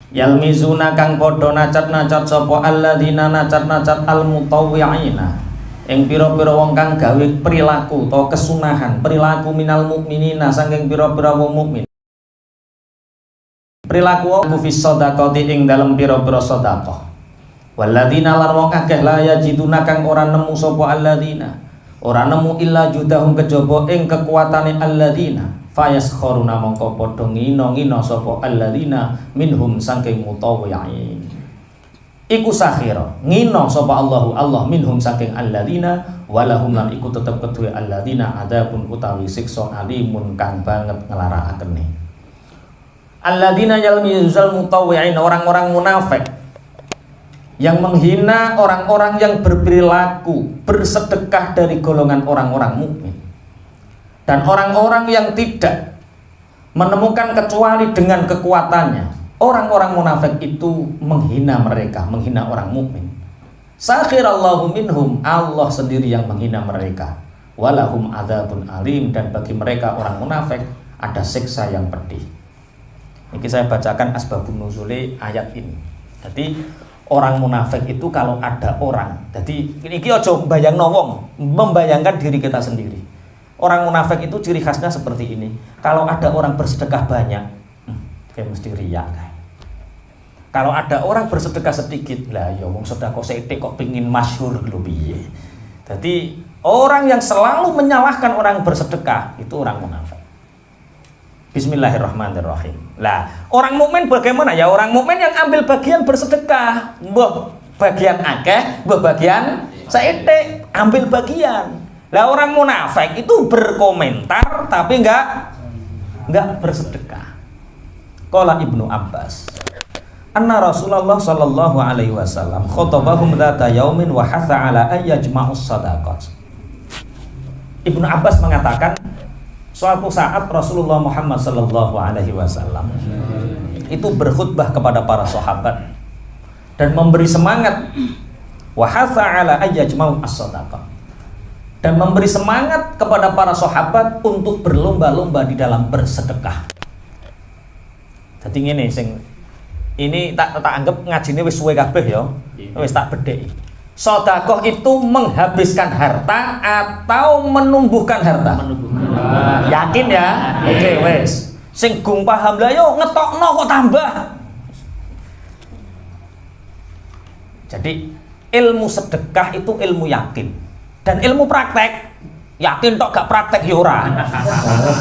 Yalmizuna kang padha nacat-nacat sapa alladzina nacat-nacat almutawwi'ina ing pira-pira wong kang gawe perilaku utawa kesunahan perilaku minal mukminina saking pira-pira wong mukmin. Perilaku fi shadaqati ing dalem pira-pira sedekah. Walladzina lan wong akeh la yajiduna kang ora nemu sapa alladzina ora nemu illa judahum kejaba ing kekuatane alladzina fayaskharuna mongko padha ngina-ngina sapa alladzina minhum saking mutawwi'in. Iku sakhira ngina sapa Allah minhum saking alladzina walahum lan iku tetep kedue alladzina adzabun utawi siksa alimun kang banget nglarakake. Alladzina yalmizul mutawwi'in, orang-orang munafik yang menghina orang-orang yang berperilaku bersedekah dari golongan orang-orang mukmin. Dan orang-orang yang tidak menemukan kecuali dengan kekuatannya, orang-orang munafik itu menghina mereka, menghina orang mukmin. Sakhirallahu minhum, Allah sendiri yang menghina mereka. Walahum adzabun alim, dan bagi mereka orang munafik ada siksa yang pedih. Ini saya bacakan asbabun nuzuli ayat ini. Jadi orang munafik itu kalau ada orang, jadi ini ojo bayangno wong, membayangkan diri kita sendiri. Orang munafik itu ciri khasnya seperti ini. Kalau ada orang bersedekah banyak, kayak mesti riya kayak. Kalau ada orang bersedekah sedikit, lah ya wong sedekah sithik kok pengin masyhur lho piye. Jadi orang yang selalu menyalahkan orang bersedekah itu orang munafik. Bismillahirrahmanirrahim. Lah, orang mukmin bagaimana ya? Orang mukmin yang ambil bagian bersedekah, mbah bagian akeh, mbah bagian sithik, ambil bagian. Lah orang munafik itu berkomentar tapi enggak bersedekah. Qala Ibnu Abbas, anna Rasulullah sallallahu alaihi wasallam khatabahum dzata yaumin wa hatha ala ay yajma'us sadaqat. Ibnu Abbas mengatakan suatu saat Rasulullah Muhammad sallallahu alaihi wasallam itu berkhutbah kepada para sahabat dan memberi semangat wa hatha ala ay yajma'us sadaqat, dan memberi semangat kepada para sahabat untuk berlomba-lomba di dalam bersedekah. Jadi ini tak anggap ngajine wis suwe kabeh ya. Wis tak bedheki. Sedekah itu menghabiskan harta atau menumbuhkan harta? Menumbuhkan. Yakin ya? Oke, wis. Sing gung paham lah yo ngetokno kok tambah. Jadi ilmu sedekah itu ilmu yakin. Dan ilmu praktek, yakin tok gak praktek ya ora.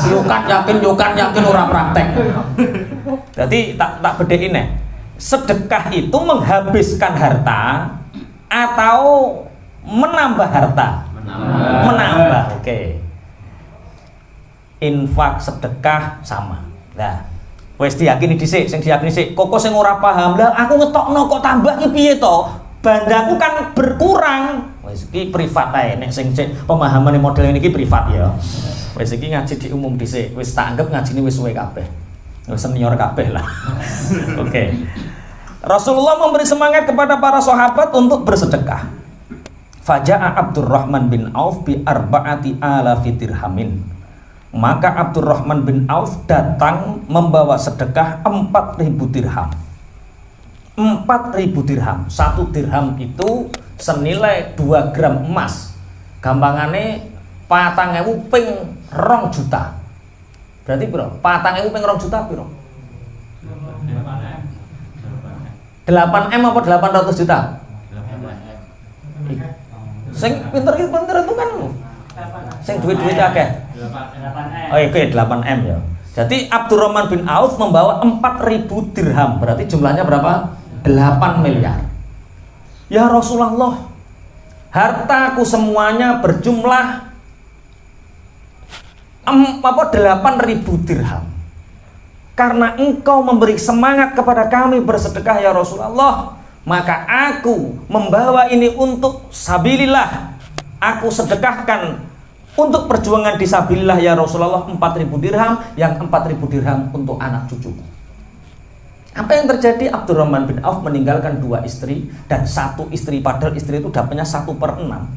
Yukan yakin ora praktek. Jadi tak bedhekin nih. Sedekah itu menghabiskan harta atau menambah harta? Menambah. Oke. Infak sedekah sama. Nah, wis diyakini dhisik, sing diyakini sik. Kok sing ora paham, lah aku ngetokno kok tambah ki piye to? Bandaku kan berkurang. Wis iki privat ae, nek sing pemahaman model ini iki privat ya. Wis iki ngaji di umum dhisik, wis tak anggap ngajine wis suwe kabeh. Wis senior kabeh lah. Oke. Rasulullah memberi semangat kepada para sahabat untuk bersedekah. Faja'a Abdurrahman bin Auf bi arba'ati alafi dirhamin. Maka Abdurrahman bin Auf datang membawa sedekah 4.000 dirham. 4.000 dirham. 1 dirham itu senilai 2 gram emas. Gampangane 4.000 ping 2 juta. Berarti piro? 4.000 ping 2 juta piro? 8M apa 800 juta? Sing pinter-pinter itu kan lu. Sing duit-duit akeh. 8M. Oh oke, 8M ya. Jadi Abdurrahman bin Auf membawa 4.000 dirham. Berarti jumlahnya berapa? 8 miliar. Ya Rasulullah, hartaku semuanya berjumlah 8.000 dirham. Karena engkau memberi semangat kepada kami bersedekah ya Rasulullah, maka aku membawa ini untuk sabilillah. Aku sedekahkan untuk perjuangan di sabilillah ya Rasulullah 4.000 dirham, yang 4.000 dirham untuk anak cucuku. Apa yang terjadi? Abdurrahman bin Auf meninggalkan 2 istri dan 1 istri, padahal istri itu dapatnya 1/6.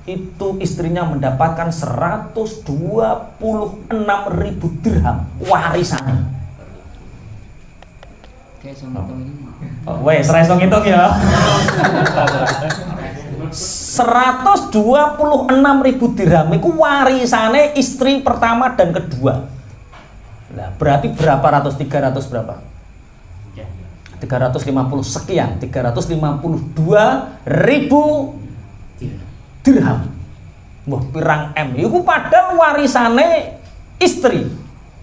Itu istrinya mendapatkan 126.000 dirham warisan. Kayak sama ini. Wes, ra iso ngitung ya. 126.000 dirham itu warisane istri pertama dan kedua. Nah, berarti berapa ratus 300 berapa? 350 sekian, 352.000 dirham. Wah, pirang M. Itu padahal warisane istri.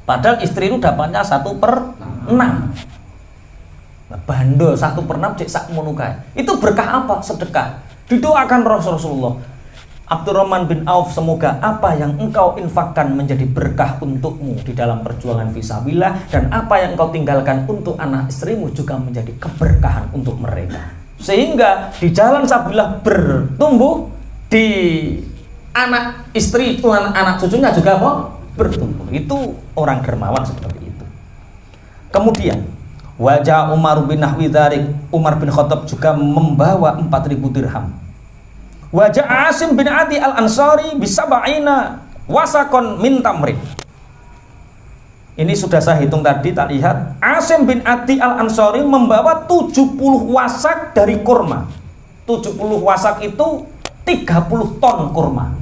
Padahal istri itu dapatnya 1/6. Nah, bando 1/6 cek sak ngono kae. Itu berkah apa? Sedekah. Didoakan Rasulullah. Abdurrahman bin Auf, semoga apa yang engkau infakkan menjadi berkah untukmu di dalam perjuangan fisabilillah, dan apa yang engkau tinggalkan untuk anak istrimu juga menjadi keberkahan untuk mereka. Sehingga di jalan sabilillah bertumbuh, di anak istri itu anak cucunya juga apa? Bertumbuh. Itu orang dermawan seperti itu. Kemudian wajah Umar bin Nahwi dzalik, Umar bin Khattab juga membawa 4.000 dirham. Wajah Asim bin Adi al-Ansari bisaba'ina wasakon min tamrin. Ini sudah saya hitung tadi, tak lihat. Asim bin Adi al-Ansari membawa 70 wasak dari kurma. 70 wasak itu 30 ton kurma.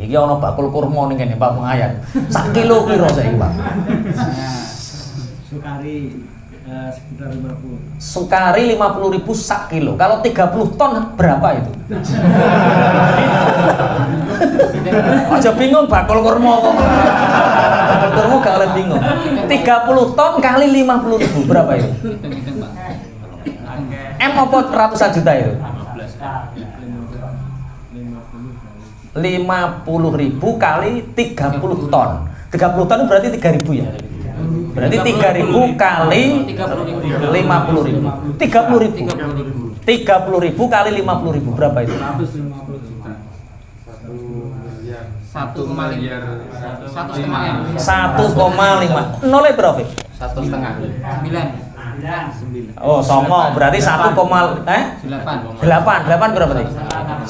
Iki ana bakul kurma ning kene Pak Pengayat. Sak kilo piro saiki, Pak? Sukari sekitar 50. Sukari 50.000 sak kilo. Kalau 30 ton berapa itu? Aja bingung bakul kurma kok. Bakul kurma gak oleh bingung. 30 ton kali 50.000 berapa itu? M apa ratusan juta itu? 50.000 kali 30 ton. 30 ton berarti 3.000 ya? Berarti 3.000 kali 50.000. 30.000 kali 50.000 berapa itu? 150 juta. 1,5 M. 1,5 nolnya berapa? 9. Oh, songo berarti 8 berapa tadi?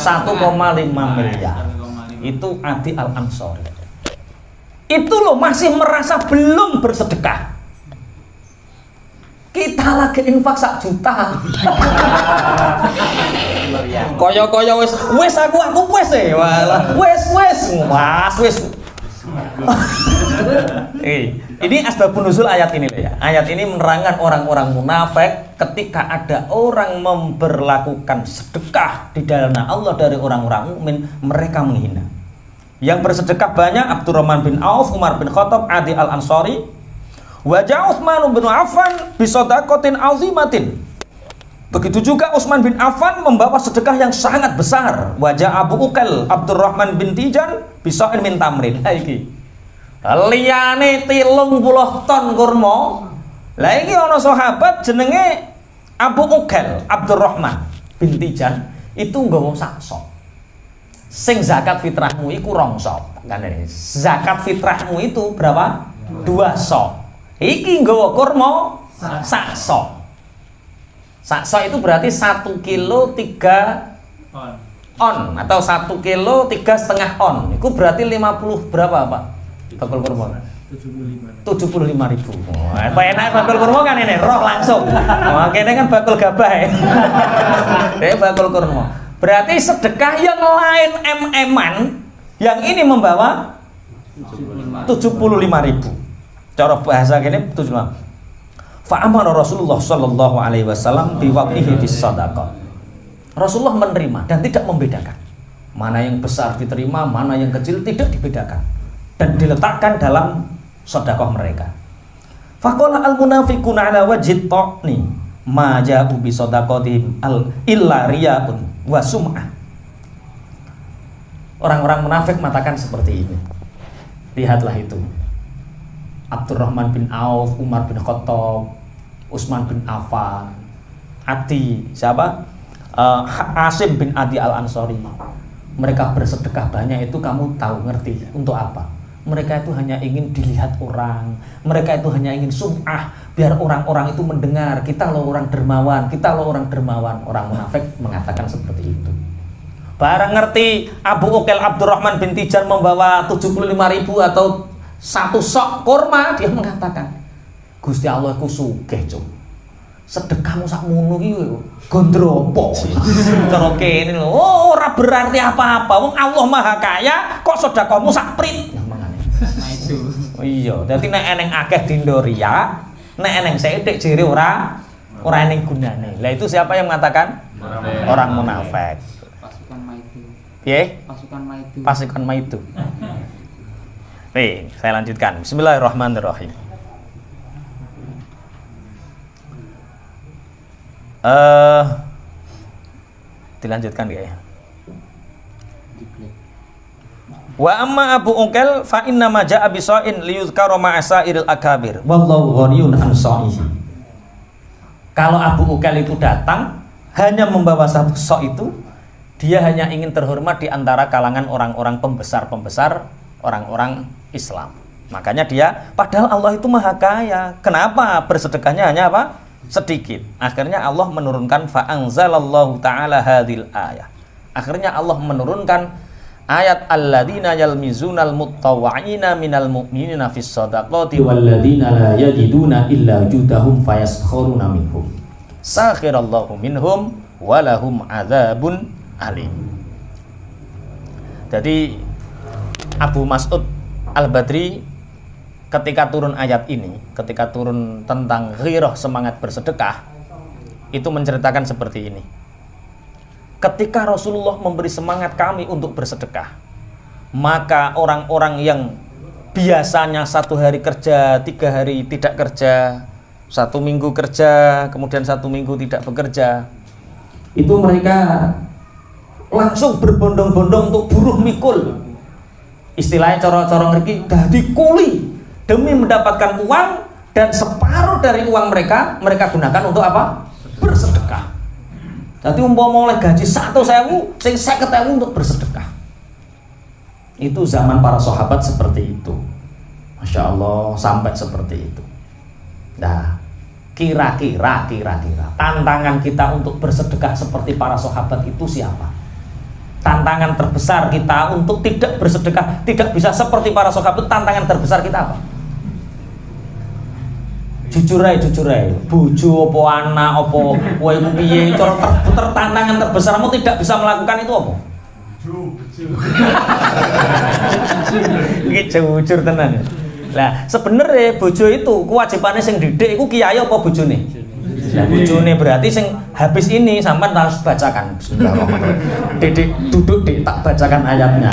1,5 miliar. Itu Adi al-Ansari. Itu loh masih merasa belum bersedekah. Kita lagi infak 1 juta. Koyo-koyo wis aku wis walah wis. Ini asbabun nuzul ayat ini loh ya. Ayat ini menerangkan orang-orang munafik ketika ada orang memperlakukan sedekah di jalan Allah dari orang-orang mukmin, mereka menghina. Yang bersedekah banyak Abdurrahman bin Auf, Umar bin Khattab, Adi al-Ansari. Wajah Utsman bin Affan bisadaqatin azimatin. Begitu juga Utsman bin Affan membawa sedekah yang sangat besar. Wajah Abu Uqail Abdurrahman bin Tijan bisa'in min tamrin. Iki liyane 30 ton kurma. Lah iki ana sahabat jenenge Abu Uqail Abdurrahman bin Tijan itu nggawa sak sok. Sing zakat fitrahmu iku 2 sok. Kan zakat fitrahmu itu berapa? 2 sok. Iki nggawa kurma sak sok. Sak sok itu berarti 1 kilo 3 on atau 1 kilo 3,5 on. Itu berarti 50 berapa, Pak? Bakul kurma. 75.000. Apa enak bakul kurma kan ini roh langsung. Kene kan bakul gabah ya. Bakul kurma. Berarti sedekah yang lain MM-an, yang ini membawa 75.000. Cara bahasa gini 75. Fa'amara Rasulullah sallallahu alaihi wasallam biwaqtihi bis shadaqah. Rasulullah menerima dan tidak membedakan. Mana yang besar diterima, mana yang kecil tidak dibedakan. Dan diletakkan dalam sedekah mereka. Faqala al-munafiquna ala wajhi ta'ni ma ja'u bi shadaqatihim illa riya'un wa sum'ah. Orang-orang munafik mengatakan seperti ini. Lihatlah itu. Abdurrahman bin Auf, Umar bin Khattab, Utsman bin Affan, Adi, siapa? Asim bin Adi al-Ansari. Mereka bersedekah banyak itu kamu tahu ngerti untuk apa? Mereka itu hanya ingin dilihat orang. Mereka itu hanya ingin sum'ah, biar orang-orang itu mendengar kita loh orang dermawan, kita loh orang dermawan. Orang munafik mengatakan seperti itu. Barang ngerti Abu Uqail Abdurrahman bin Tijan membawa 75.000 atau 1 sok kurma, dia mengatakan Gusti Allah ku sugih, Cuk. sedekahmu sakmono iki gondropo. Cara kene lho, ora berarti apa-apa. Wong Allah Maha Kaya kok sedekahmu sak prit. Nah, mangane. Nah itu. Oh iya, dadi nek eneng akeh dindo riya, nek eneng sithik jere ora eneng gunane. Lah itu siapa yang mengatakan? Orang munafik. Pasukan Maitu. Piye? Pasukan Maitu. Pasukan Maitu. Nih, saya lanjutkan. Bismillahirrahmanirrahim. Dilanjutkan ya. Wa amma Abu Uqail fa inna ma ja'a bi sa'in liyuzkara ma'asairil akabir wallahu ghaniyun an sa'ihi. Kalau Abu Uqail itu datang hanya membawa satu sok itu, dia hanya ingin terhormat di antara kalangan orang-orang pembesar-pembesar orang-orang Islam. Makanya dia, padahal Allah itu Maha Kaya. Kenapa bersedekahnya hanya apa? Sedikit. Akhirnya Allah menurunkan fa anzalallahu ta'ala hadhil ayah. Akhirnya Allah menurunkan ayat alladzina yalmizunal mutawwa'ina minal mu'minina fis shadaqati walladzina la yajiduna illa judahum fayaskharuna minhum sakhirallahu minhum walahum adzabun alim. Jadi Abu Mas'ud Al-Badri ketika turun ayat ini, ketika turun tentang ghirah semangat bersedekah, itu menceritakan seperti ini. Ketika Rasulullah memberi semangat kami untuk bersedekah, maka orang-orang yang biasanya 1 hari kerja, 3 hari tidak kerja, 1 minggu kerja, kemudian 1 minggu tidak bekerja, itu mereka langsung berbondong-bondong untuk buruh mikul. Istilahnya cara-cara ngerti dadi kuli demi mendapatkan uang, dan separuh dari uang mereka gunakan untuk apa? Bersedekah. Jadi umpama oleh gaji 1.000, sing 50.000 untuk bersedekah. Itu zaman para sahabat seperti itu. Masya Allah, sampai seperti itu. Nah, kira-kira tantangan kita untuk bersedekah seperti para sahabat itu siapa? Tantangan terbesar kita untuk tidak bersedekah, tidak bisa seperti para sahabat, tantangan terbesar kita apa? Jujur aja, bojo apa anak apa kowe piye, cara tantangan terbesarmu tidak bisa melakukan itu apa? Iki jujur tenan. Lah, sebenarnya bojo itu kewajibannya sing didik iku kiai apa bojone? Lah bojone berarti sing habis ini sampean harus bacakan. Bismillahirrahmanirrahim. Didik duduk dik, tak bacakan ayatnya.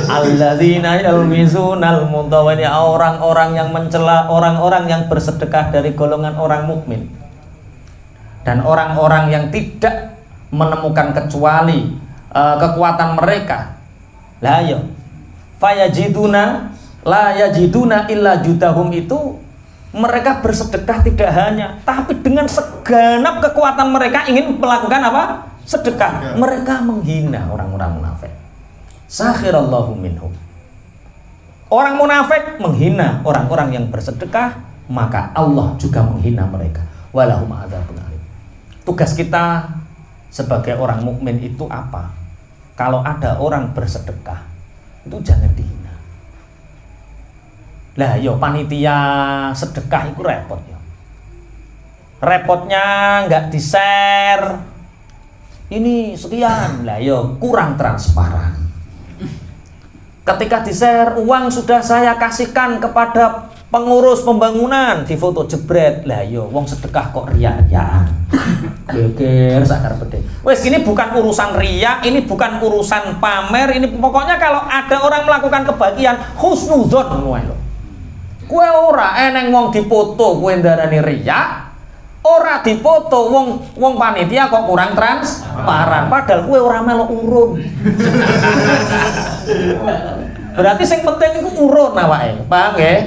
Alladzina yalmizunal mutawwani, orang-orang yang mencela orang-orang yang bersedekah dari golongan orang mukmin. Dan orang-orang yang tidak menemukan kecuali kekuatan mereka. Lah ya. Fayajiduna la yajiduna illa judahum, itu mereka bersedekah tidak hanya, tapi dengan segenap kekuatan mereka ingin melakukan apa? Sedekah. Mereka menghina orang-orang munafik. Sakhirallahu minhum. Orang munafik menghina orang-orang yang bersedekah, maka Allah juga menghina mereka. Walahum adzabun alim. Tugas kita sebagai orang mukmin itu apa? Kalau ada orang bersedekah, itu jangan dihina. Lah yo panitia sedekah itu repot yo. Repotnya nggak di-share. Ini sekian. Lah yo kurang transparan. Ketika di-share, uang sudah saya kasihkan kepada pengurus pembangunan, di foto jebret. Lah yo wong sedekah kok riya-riyaan. Geger sakar bedhe. Wes ini bukan urusan riya, ini bukan urusan pamer, ini pokoknya kalau ada orang melakukan kebahagiaan husnudzon ngono lho. Kue ora eneng wong dipoto kue ndarani riya, ora dipoto wong panitia kok kurang transparan, padahal kue ora melok urun. Berarti sing penting iku urun awake, paham nggih?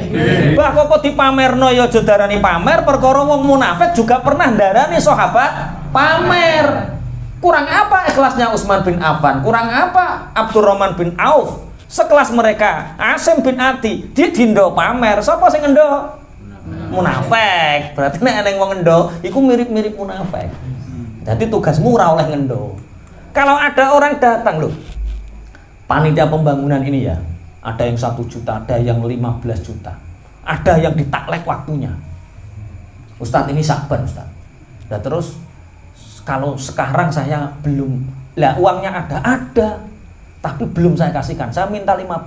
Bah kok dipamerno ya aja darani pamer, perkara wong munafik juga pernah ndarani sahabat pamer. Kurang apa ikhlasnya Utsman bin Affan? Kurang apa Abdurrahman bin Auf? Sekelas mereka, Asim bin Adi, dia dindo pamer. Sapa sing ngendo? Munafik. Berarti nek eneng wong ngendo, iku mirip-mirip munafik. Jadi tugasmu ora oleh ngendo. Kalau ada orang datang loh, panitia pembangunan ini ya, ada yang 1 juta, ada yang 15 juta, ada yang ditaklek waktunya. Ustadz ini Syakban Ustadz, Nah terus kalau sekarang saya belum, lah uangnya ada, tapi belum saya kasihkan. Saya minta 15.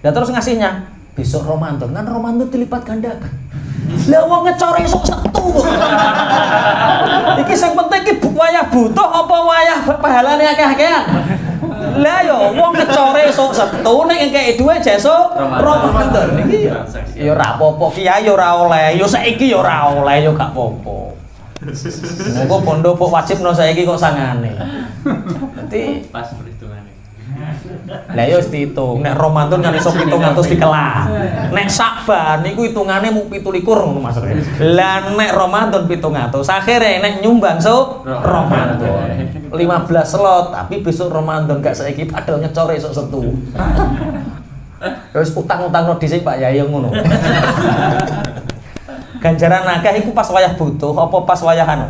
Nah terus ngasihnya besok Ramadan, kan Ramadan dilipat gandakan. Lah wong ngecore esuk Sabtu. Iki sing penting iki wayah butuh apa wayah pahalane akeh-akehan. Lah yo wong ngecore esuk Sabtu nek engke duwe jesuk Ramadan. Iki ya ora apa-apa kiai ya ora oleh, yo saiki ya ora oleh yo gak apa-apa. Monggo pondok kok wajibno saiki kok sangane. Dadi Pas perhitungannya. lah yo diitung, nek Ramadan kan iso 700 dikelah. Nek Saban niku hitungane mu 17 ngono Mas. Lah nek Ramadan 700, akhire nek nyumbang Ramadan 15 slot, tapi besok Ramadan gak saiki padahal nyecore esuk Setu. Wis utang-utangno dhisik Pak Yai ngono. Ganjaran akeh iku pas wayah butuh apa pas wayah anu?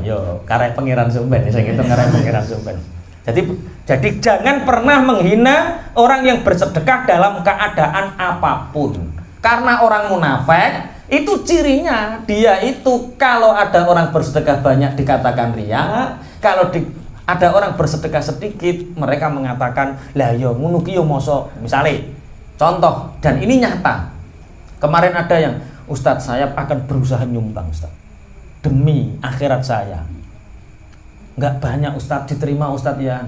Yo karek pangeran Sumben sing itu karek pangeran Sumben. Jadi jangan pernah menghina orang yang bersedekah dalam keadaan apapun. Karena orang munafik itu cirinya dia itu kalau ada orang bersedekah banyak dikatakan riya, kalau ada orang bersedekah sedikit mereka mengatakan lah yo ngono ki yo mosok. Misale contoh dan ini nyata. Kemarin ada yang Ustadz saya akan berusaha nyumbang Ustadz demi akhirat saya. Enggak banyak Ustadz diterima Ustadz ya.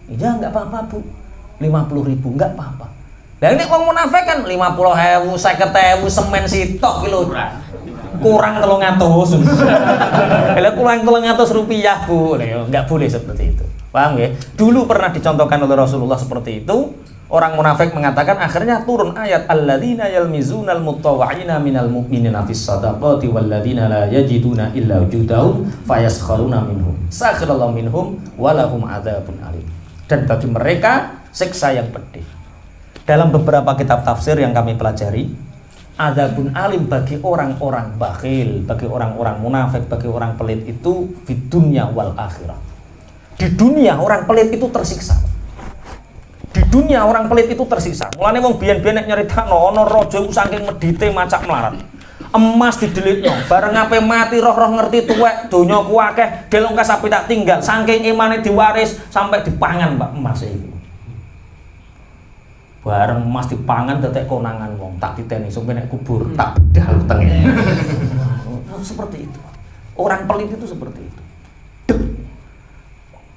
Iya enggak apa-apa Bu. 50.000 enggak apa-apa. Lah ini wong munafik kan 50.000, 50.000 semen sitok ki lho. Kurang 300. Kalau kurang 300 rupiah Bu, enggak boleh seperti itu. Paham ya? Dulu pernah dicontohkan oleh Rasulullah seperti itu. Orang munafik mengatakan akhirnya turun ayat alladzina yalmizunal mutawwa'ina minal mu'minina fis shadaqati walladzina la yajiduna illa wujudahum fayaskharuna minhum sakhrallahu minhum walahum adzabun alim. Dan bagi mereka siksa yang pedih. Dalam beberapa kitab tafsir yang kami pelajari, adzabun alim bagi orang-orang bakhil, bagi orang-orang munafik, bagi orang pelit itu di dunia wal akhirah. Di dunia orang pelit itu tersiksa. Di dunia orang pelit itu tersiksa. Mulane wong biyen-biyen nek nyeritakno ana raja iku saking medhite macak melarat. Emas didelitno, bareng ape mati roh-roh ngerti tuwek, donya ku akeh, delongkas sapi tak tinggal. Saking imane diwaris sampai dipangan Pak emas iku. Bareng emas dipangan tetek konangan wong, tak titeni sampe nek kubur, tak bedal tenge. Seperti itu. Orang pelit itu seperti itu. Dek.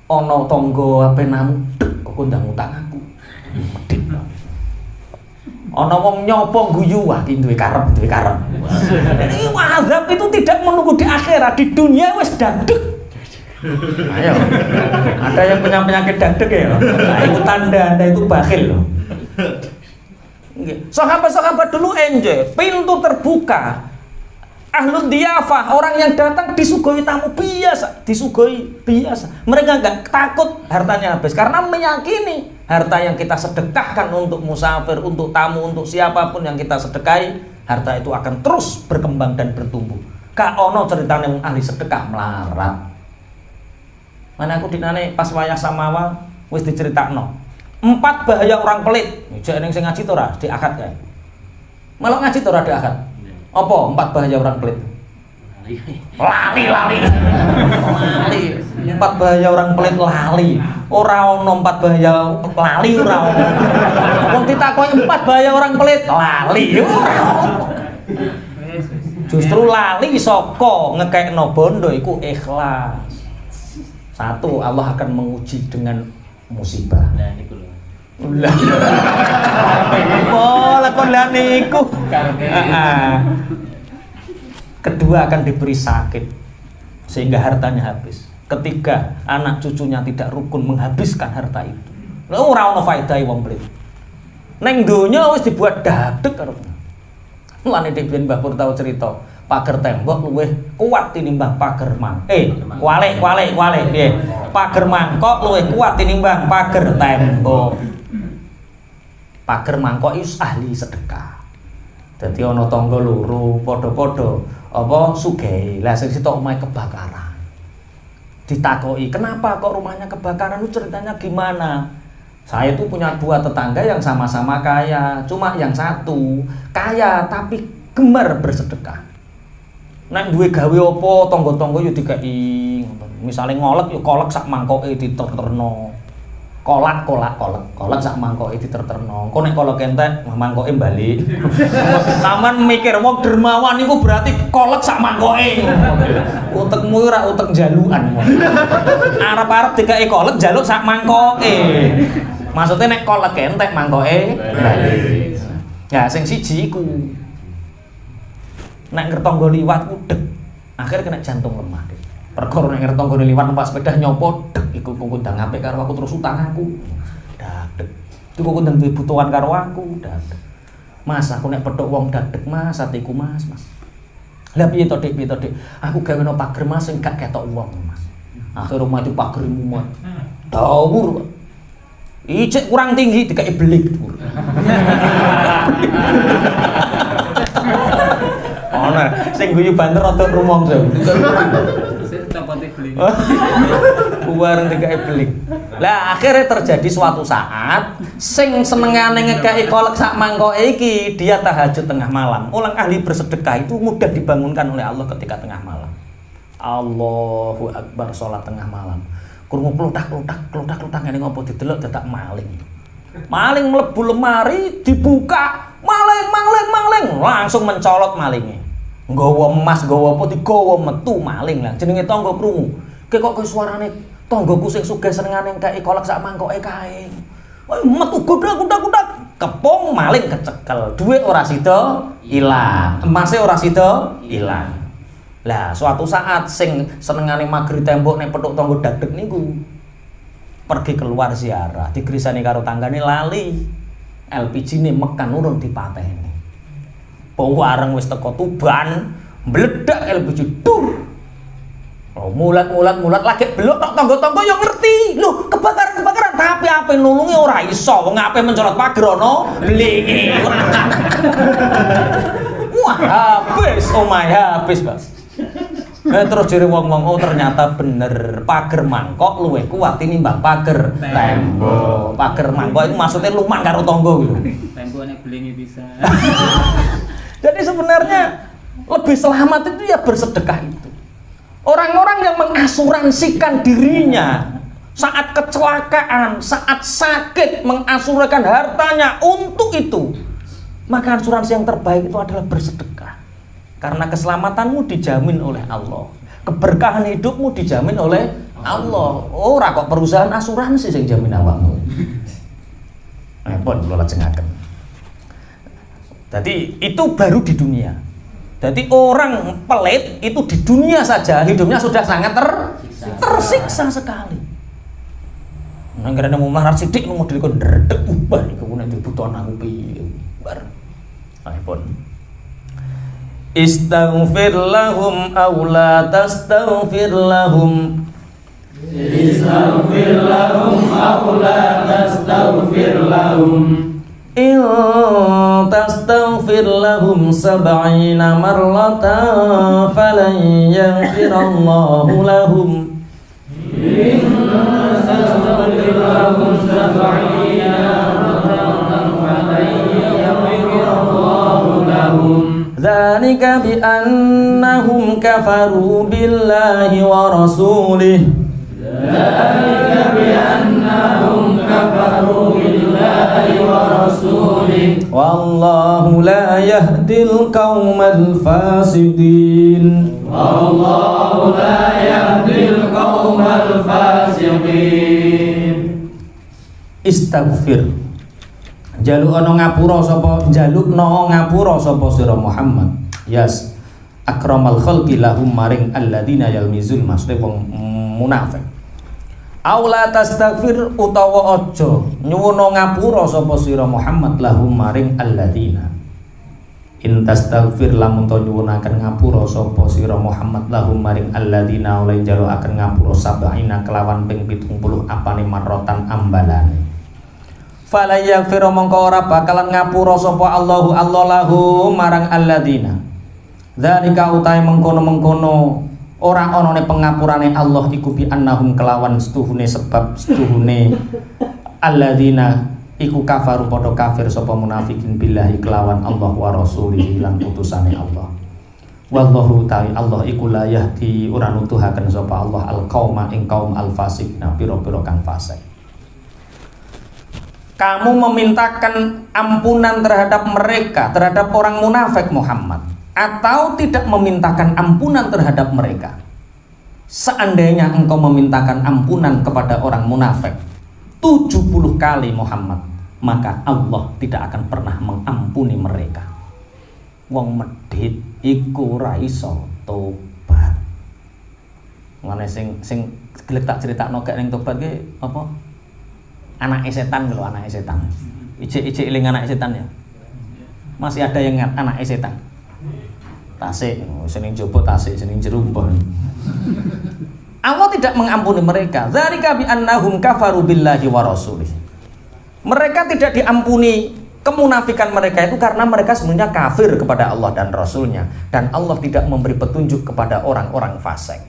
Ana tangga ape namu, dek kok ndang utang aku. Medhit. Ana wong nyopo guyu wah iki duwe karep. Ini azab itu tidak menunggu di akhirat, di dunia wis dadeg. Ayo. Ada yang punya penyakit dadeg ya. Nah, itu tanda Anda itu bakhil loh. Sahabat-sahabat dulu enjoy, pintu terbuka. Ahlul diyafah, orang yang datang disuguhi tamu biasa, Mereka enggak takut hartanya habis karena meyakini harta yang kita sedekahkan untuk musafir, untuk tamu, untuk siapapun yang kita sedekahi, harta itu akan terus berkembang dan bertumbuh. Kak ono ceritane wong ahli sedekah melarat. Mana aku dinane pas wayah samawa wis diceritakno. 4 bahaya orang pelit. Jek ning sing ngaji to ora diakad kae. Malah ngaji to ora diakad. Apa 4 bahaya orang pelit? Lali. 4 bahaya orang pelit lali. Ora ono 4 bahaya lali ora ono. Wong ditakoki 4 bahaya orang pelit lali. Justru lali saka ngekekno bondo iku ikhlas. 1 Allah akan menguji dengan musibah. Nah niku lho. Lakon lah niku. Kedua akan diberi sakit sehingga hartanya habis. Ketiga, anak cucunya tidak rukun menghabiskan harta itu. Lha ora ono faedahe wong pelit. Ning donya wis dibuat dadeg karo. Mulane Debian Mbah Pur tau cerita, pager tembok luwih kuat tinimbang pager kualik piye. Pager mangkok luwih kuat tinimbang pager tembok. Pager mangkok iku ahli sedekah. Dadi ana tangga loro padha-padha apa sugih. Lah sing sitok omahe kebakaran. Ditakoki, "Kenapa kok rumahnya kebakaran? Itu ceritanya gimana?" Saya itu punya 2 tetangga yang sama-sama kaya, cuma yang satu kaya tapi gemar bersedekah. Nek duwe gawe apa tangga-tangga ya dikai ngoten. Misale ngolek ya kolek sak mangkoke diterterno. Kolak sak mangkoke diterterno. Engko nek kolek entek mangkoke balik. Taman mikir wong dermawan iku berarti kolek sak mangkoke. Utekmu ora utek jalukan. Arep-arep dikai kolek jaluk sak mangkoke. Maksudnya nek kolek entek mangkoke balik. Ya sing siji iku. Nek ngertangga liwat udeg, akhirnya kena jantung lemah. Perkara nek ngertangga liwat numpak sepeda nyopo dek iku kondang apik karo aku terus utang aku. Dadeg. Iku kondang duwe butuhan karo aku, dadeg. Mas, aku nek pedhok wong dadeg Mas, atiku Mas. Lah piye to Dik? Aku gawe no pager Mas sing gak ketok wong Mas. Akhire maju pager mumet. Dawur. Ijek kurang tinggi dikai belik. Ono sing guyu banter rada rumangsa. Sing tempote beli. Buar dikai belik. Lah akhirnya terjadi suatu saat sing senengane ngekeki kolek sak mangkoke iki dia tahajud tengah malam. Orang ahli bersedekah itu mudah dibangunkan oleh Allah ketika tengah malam. Allahu Akbar salat tengah malam. Krungu klutak ngene ngopo didelok dadak maling. Maling mlebu lemari dibuka, maling langsung mencolot malingnya. Nggawa emas, nggawa apa digawa metu maling lah. Jenenge tangga krungu. Ki kok suarane tanggaku sing sugih senengane ngekeki kolek sak mangkoke kae. Wah, metu gudak. Kepung maling kecekel. Duit ora sida ilang, emase ora sida ilang. Lah suatu saat sing senengane magri tembok nek petuk tangga dadeg niku pergi keluar ziarah, digrisani karo tanggane lali. LPG-ne mekan urung dipateni. Wareng wis teko Tuban, meledak LPG dur. Oh, mulat lagi belok tok tangga-tangga yo ngerti. Lho, kebakaran tapi ape nulungi ora iso, wong ape mencolot pager ono blingi. Wah, habis Pak. Terus jere wong-wong oh ternyata bener pager mangkok luwih kuat tinimbang pager tembok. Pager mangkok itu maksudnya luman karo tangga gitu. Tembok nek blingi bisa. Jadi sebenarnya lebih selamat itu ya bersedekah itu. Orang-orang yang mengasuransikan dirinya saat kecelakaan, saat sakit, mengasuransikan hartanya untuk itu, maka asuransi yang terbaik itu adalah bersedekah. Karena keselamatanmu dijamin oleh Allah, keberkahan hidupmu dijamin oleh Allah. Ora kok perusahaan asuransi yang jamin awakmu. Pun kula lajengaken. Jadi itu baru di dunia. Jadi orang pelit itu di dunia saja hidupnya sudah sangat tersiksa sekali. Nang karena mau marah sidik mau model kon ndredeg ubah iku nek dibutuhkan aku piye. Bar. Pun. Istaghfir lahum aw la tastaghfir lahum. Istaghfir lahum aw la tastaghfir lahum. In tastaghfir lahum 70 marratan falan yaghfirallahu lahum. In tastaghfir lahum 70 marratan falan yaghfirallahu lahum. Dzalika bi annahum kafaru billahi wa rasulih. Dzalika bi annahum kafaru billahi wa rasulih. Wallahu la yahdil qaumal fasiqin. Wallahu la yahdil qaumal fasiqin. Istaghfir. Jalukno ngapura sapa sira Muhammad. Yas akramal khalqi lahum maring alladzina yalmizul maksudnya wong munafik. Aula tastaghfir utawa aja nyuwuna ngapura sapa sira Muhammad lahum maring alladzina. In tastaghfir lamun to nyuwunaken ngapura sapa sira Muhammad lahum maring alladzina oleh jalukaken ngapura sab'ina kelawan ping 70 apane marrotan ambalane. Fala yaghfiru mongko ora bakalan ngapura sapa Allahu Allah lahu marang alladzina. Dzalika utahe mengkono-mengkono ora anane pengapurane Allah iku bi annahum kelawan setuhune sebab setuhune alladzina iku kafaru padha kafir sapa munafikin billahi kelawan Allah wa rasulihi lan utusane Allah. Wallahu ta'ala Allah iku la yahdi ora nutuhaken sapa Allah al-qauma ing kaum al-fasik pira-pira kang fasik. Kamu memintakan ampunan terhadap mereka, terhadap orang munafik Muhammad, atau tidak memintakan ampunan terhadap mereka. Seandainya engkau memintakan ampunan kepada orang munafik 70 kali Muhammad, maka Allah tidak akan pernah mengampuni mereka. Wong medhit iku ora iso tobat. Ngene sing gelek tak critakno gak ning tobat ki apa? Anake setan lho, anake setan. Ijik-ijik eling anake setan ya. Masih ada yang ingat anake setan. Tasik, sing jopo tasik, sing jero mbon. Allah tidak mengampuni mereka. Dzalika bi annahum kafaru billahi wa rasulih. Mereka tidak diampuni kemunafikan mereka itu karena mereka sebenarnya kafir kepada Allah dan Rasulnya, dan Allah tidak memberi petunjuk kepada orang-orang fasik.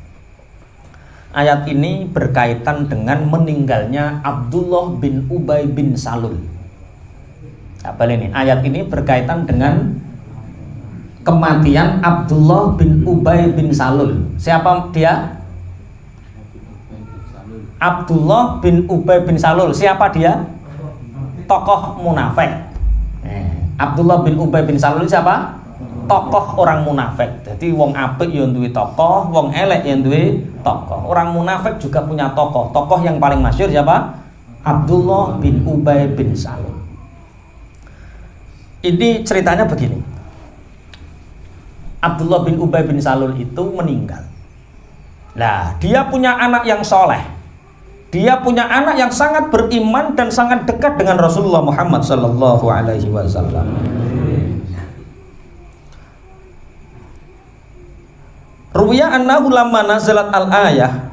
Ayat ini berkaitan dengan meninggalnya Abdullah bin Ubay bin Salul. Apa ini? Ayat ini berkaitan dengan kematian Abdullah bin Ubay bin Salul. Siapa dia? Abdullah bin Ubay bin Salul. Siapa dia? Tokoh munafik. Abdullah bin Ubay bin Salul siapa? Tokoh orang munafik. Jadi wong apik yang duwe tokoh, wong elek yang duwe tokoh. Orang munafik juga punya tokoh. Tokoh yang paling masyhur siapa? Abdullah bin Ubay bin Salul. Ini ceritanya begini. Abdullah bin Ubay bin Salul itu meninggal. Nah, dia punya anak yang soleh. Dia punya anak yang sangat beriman dan sangat dekat dengan Rasulullah Muhammad sallallahu alaihi wasallam. Ruwiya annahu lamma nazalat al-ayah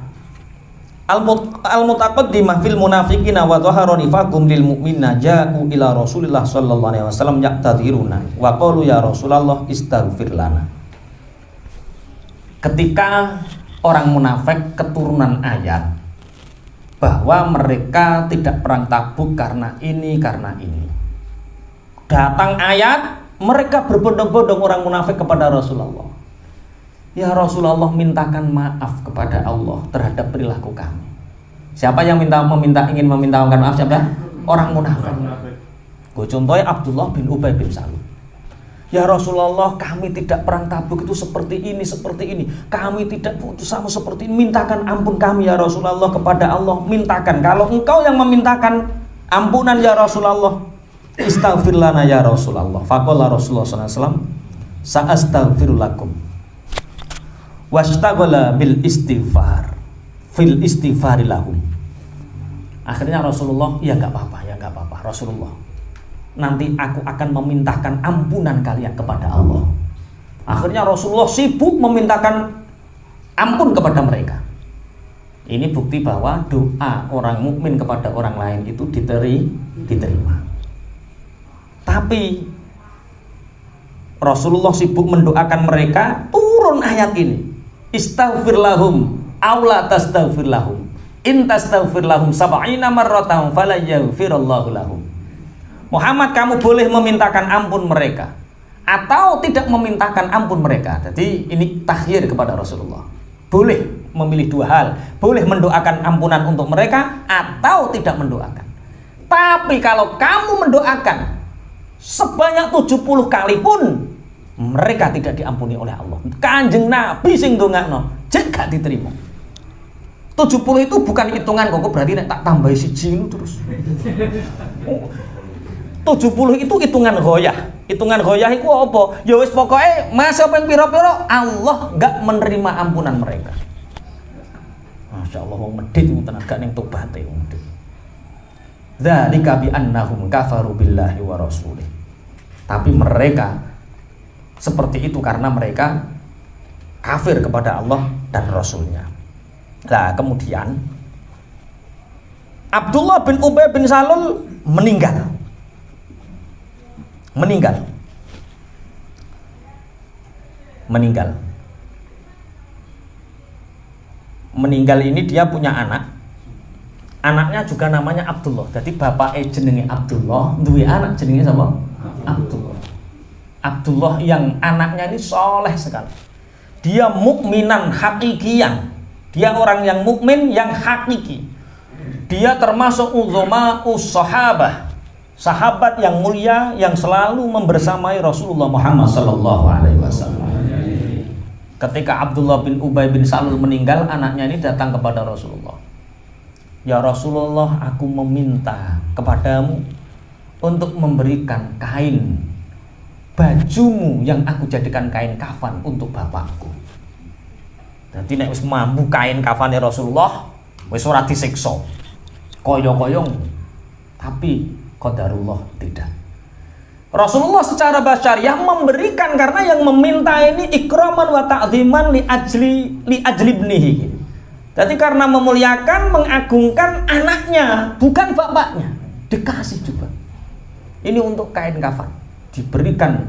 al-mutaqaddimah fil munafiqina wa dhahara nifaqum lil mu'minina ja'u ila Rasulillah sallallahu alaihi wasallam yaqtadiruna wa qalu ya Rasulullah istaghfir lana. Ketika orang munafik keturunan ayat bahwa mereka tidak perang Tabuk karena ini. Datang ayat, mereka berbondong-bondong orang munafik kepada Rasulullah. Ya Rasulullah, mintakan maaf kepada Allah terhadap perilaku kami. Siapa yang ingin memintakan maaf? Siapa? Orang munafik. Gue contohnya Abdullah bin Ubay bin Salul. Ya Rasulullah, kami tidak perang Tabuk itu seperti ini. Kami tidak putus sama seperti ini. Mintakan ampun kami ya Rasulullah kepada Allah. Mintakan. Kalau engkau yang memintakan ampunan ya Rasulullah, istaghfir lana ya Rasulullah. Faqala Rasulullah SAW, sa'astaghfiru lakum. Wastaghala bil istighfar fil istighfari lahum. Akhirnya Rasulullah, ya enggak apa-apa Rasulullah, nanti aku akan memintakan ampunan kalian kepada Allah. Akhirnya Rasulullah sibuk memintakan ampun kepada mereka. Ini bukti bahwa doa orang mukmin kepada orang lain itu diterima. Tapi Rasulullah sibuk mendoakan mereka, turun ayat ini. Istaghfir lahum aw la tastaghfir lahum in tastaghfir lahum 70 marratan fala yaghfirullahu lahum. Muhammad, kamu boleh memintakan ampun mereka atau tidak memintakan ampun mereka. Jadi ini takhir kepada Rasulullah. Boleh memilih dua hal, boleh mendoakan ampunan untuk mereka atau tidak mendoakan. Tapi kalau kamu mendoakan sebanyak 70 kali pun mereka tidak diampuni oleh Allah. Kanjeng Nabi sing ndongakno, jek gak diterima. 70 itu bukan hitungan kok berarti nek tak tambahi siji itu terus. 70 itu hitungan ghoyah. Hitungan ghoyah itu apa? Ya wis pokoke masa ping pira-pira Allah enggak menerima ampunan mereka. Masya Allah, wong medhit itu tenaga ning tobaté wong medhit. Dzalika bi annahum kafaru billahi wa rasulih. Tapi mereka seperti itu karena mereka kafir kepada Allah dan Rasulnya. Nah, kemudian Abdullah bin Ubay bin Salul meninggal. Meninggal ini dia punya anak. Anaknya juga namanya Abdullah. Jadi bapaknya jenenge Abdullah, duwe anak jenenge siapa? Abdullah yang anaknya ini soleh sekali. Dia mukminan hakikian. Dia orang yang mukmin yang hakiki. Dia termasuk uzama sahabah, sahabat yang mulia yang selalu membersamai Rasulullah Muhammad sallallahu alaihi wasallam. Ketika Abdullah bin Ubay bin Salul meninggal, anaknya ini datang kepada Rasulullah. Ya Rasulullah, aku meminta kepadamu untuk memberikan kain bajumu yang aku jadikan kain kafan untuk bapakku. Nanti nek wis mampu kain kafane Rasulullah, wis ora disiksa. Koyo-koyong. Tapi qadarullah tidak. Rasulullah secara basyariah memberikan karena yang meminta ini ikraman wa ta'ziman li ajli ibnihi. Jadi karena memuliakan, mengagungkan anaknya, bukan bapaknya. Dikasih juga. Ini untuk kain kafan. Diberikan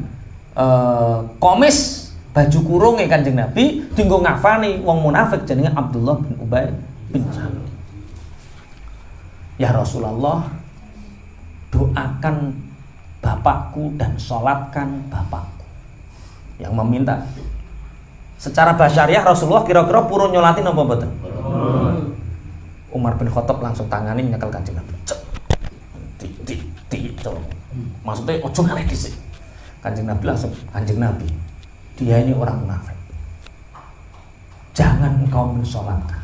komis baju kurung Kanjeng Nabi dinggo ngafani wong munafik jenenge Abdullah bin Ubay bin Salul. Ya Rasulullah, doakan bapakku dan sholatkan bapakku. Yang meminta. Secara basyariah Rasulullah kira-kira purun nyolati napa mboten? Umar bin Khattab langsung tangani nyekel Kanjeng Nabi. Itu. Maksudnya ojo ngalih dhisik. Kanjeng Nabi langsung, Kanjeng Nabi, dia ini orang munafik. Jangan engkau mensolatkan.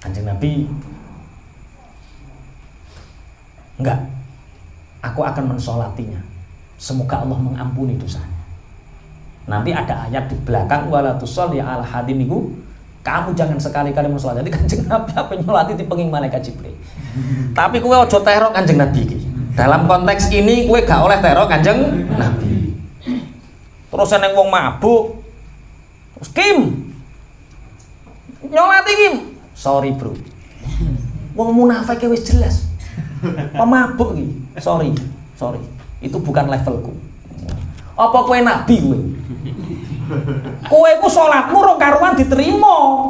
Kanjeng Nabi, enggak, aku akan mensolatinya. Semoga Allah mengampuni dosanya. Nanti ada ayat di belakang, wala tusolli ala hadimiku, kamu jangan sekali-kali mensolat. Jadi Kanjeng Nabi apa nyolati dipenging malaikat Jibril. Tapi kowe ojo teror Kanjeng Nabi iki. Dalam konteks ini kowe gak oleh teror Kanjeng Nabi. Terus neng wong mabuk. Terus Kim. Nyolati Kim. Sorry bro. Wong munafik wis jelas. Pemabuk iki. Sorry. Itu bukan levelku. Apa kowe nabi kowe? Kowe ku salatmu rong karuan diterima.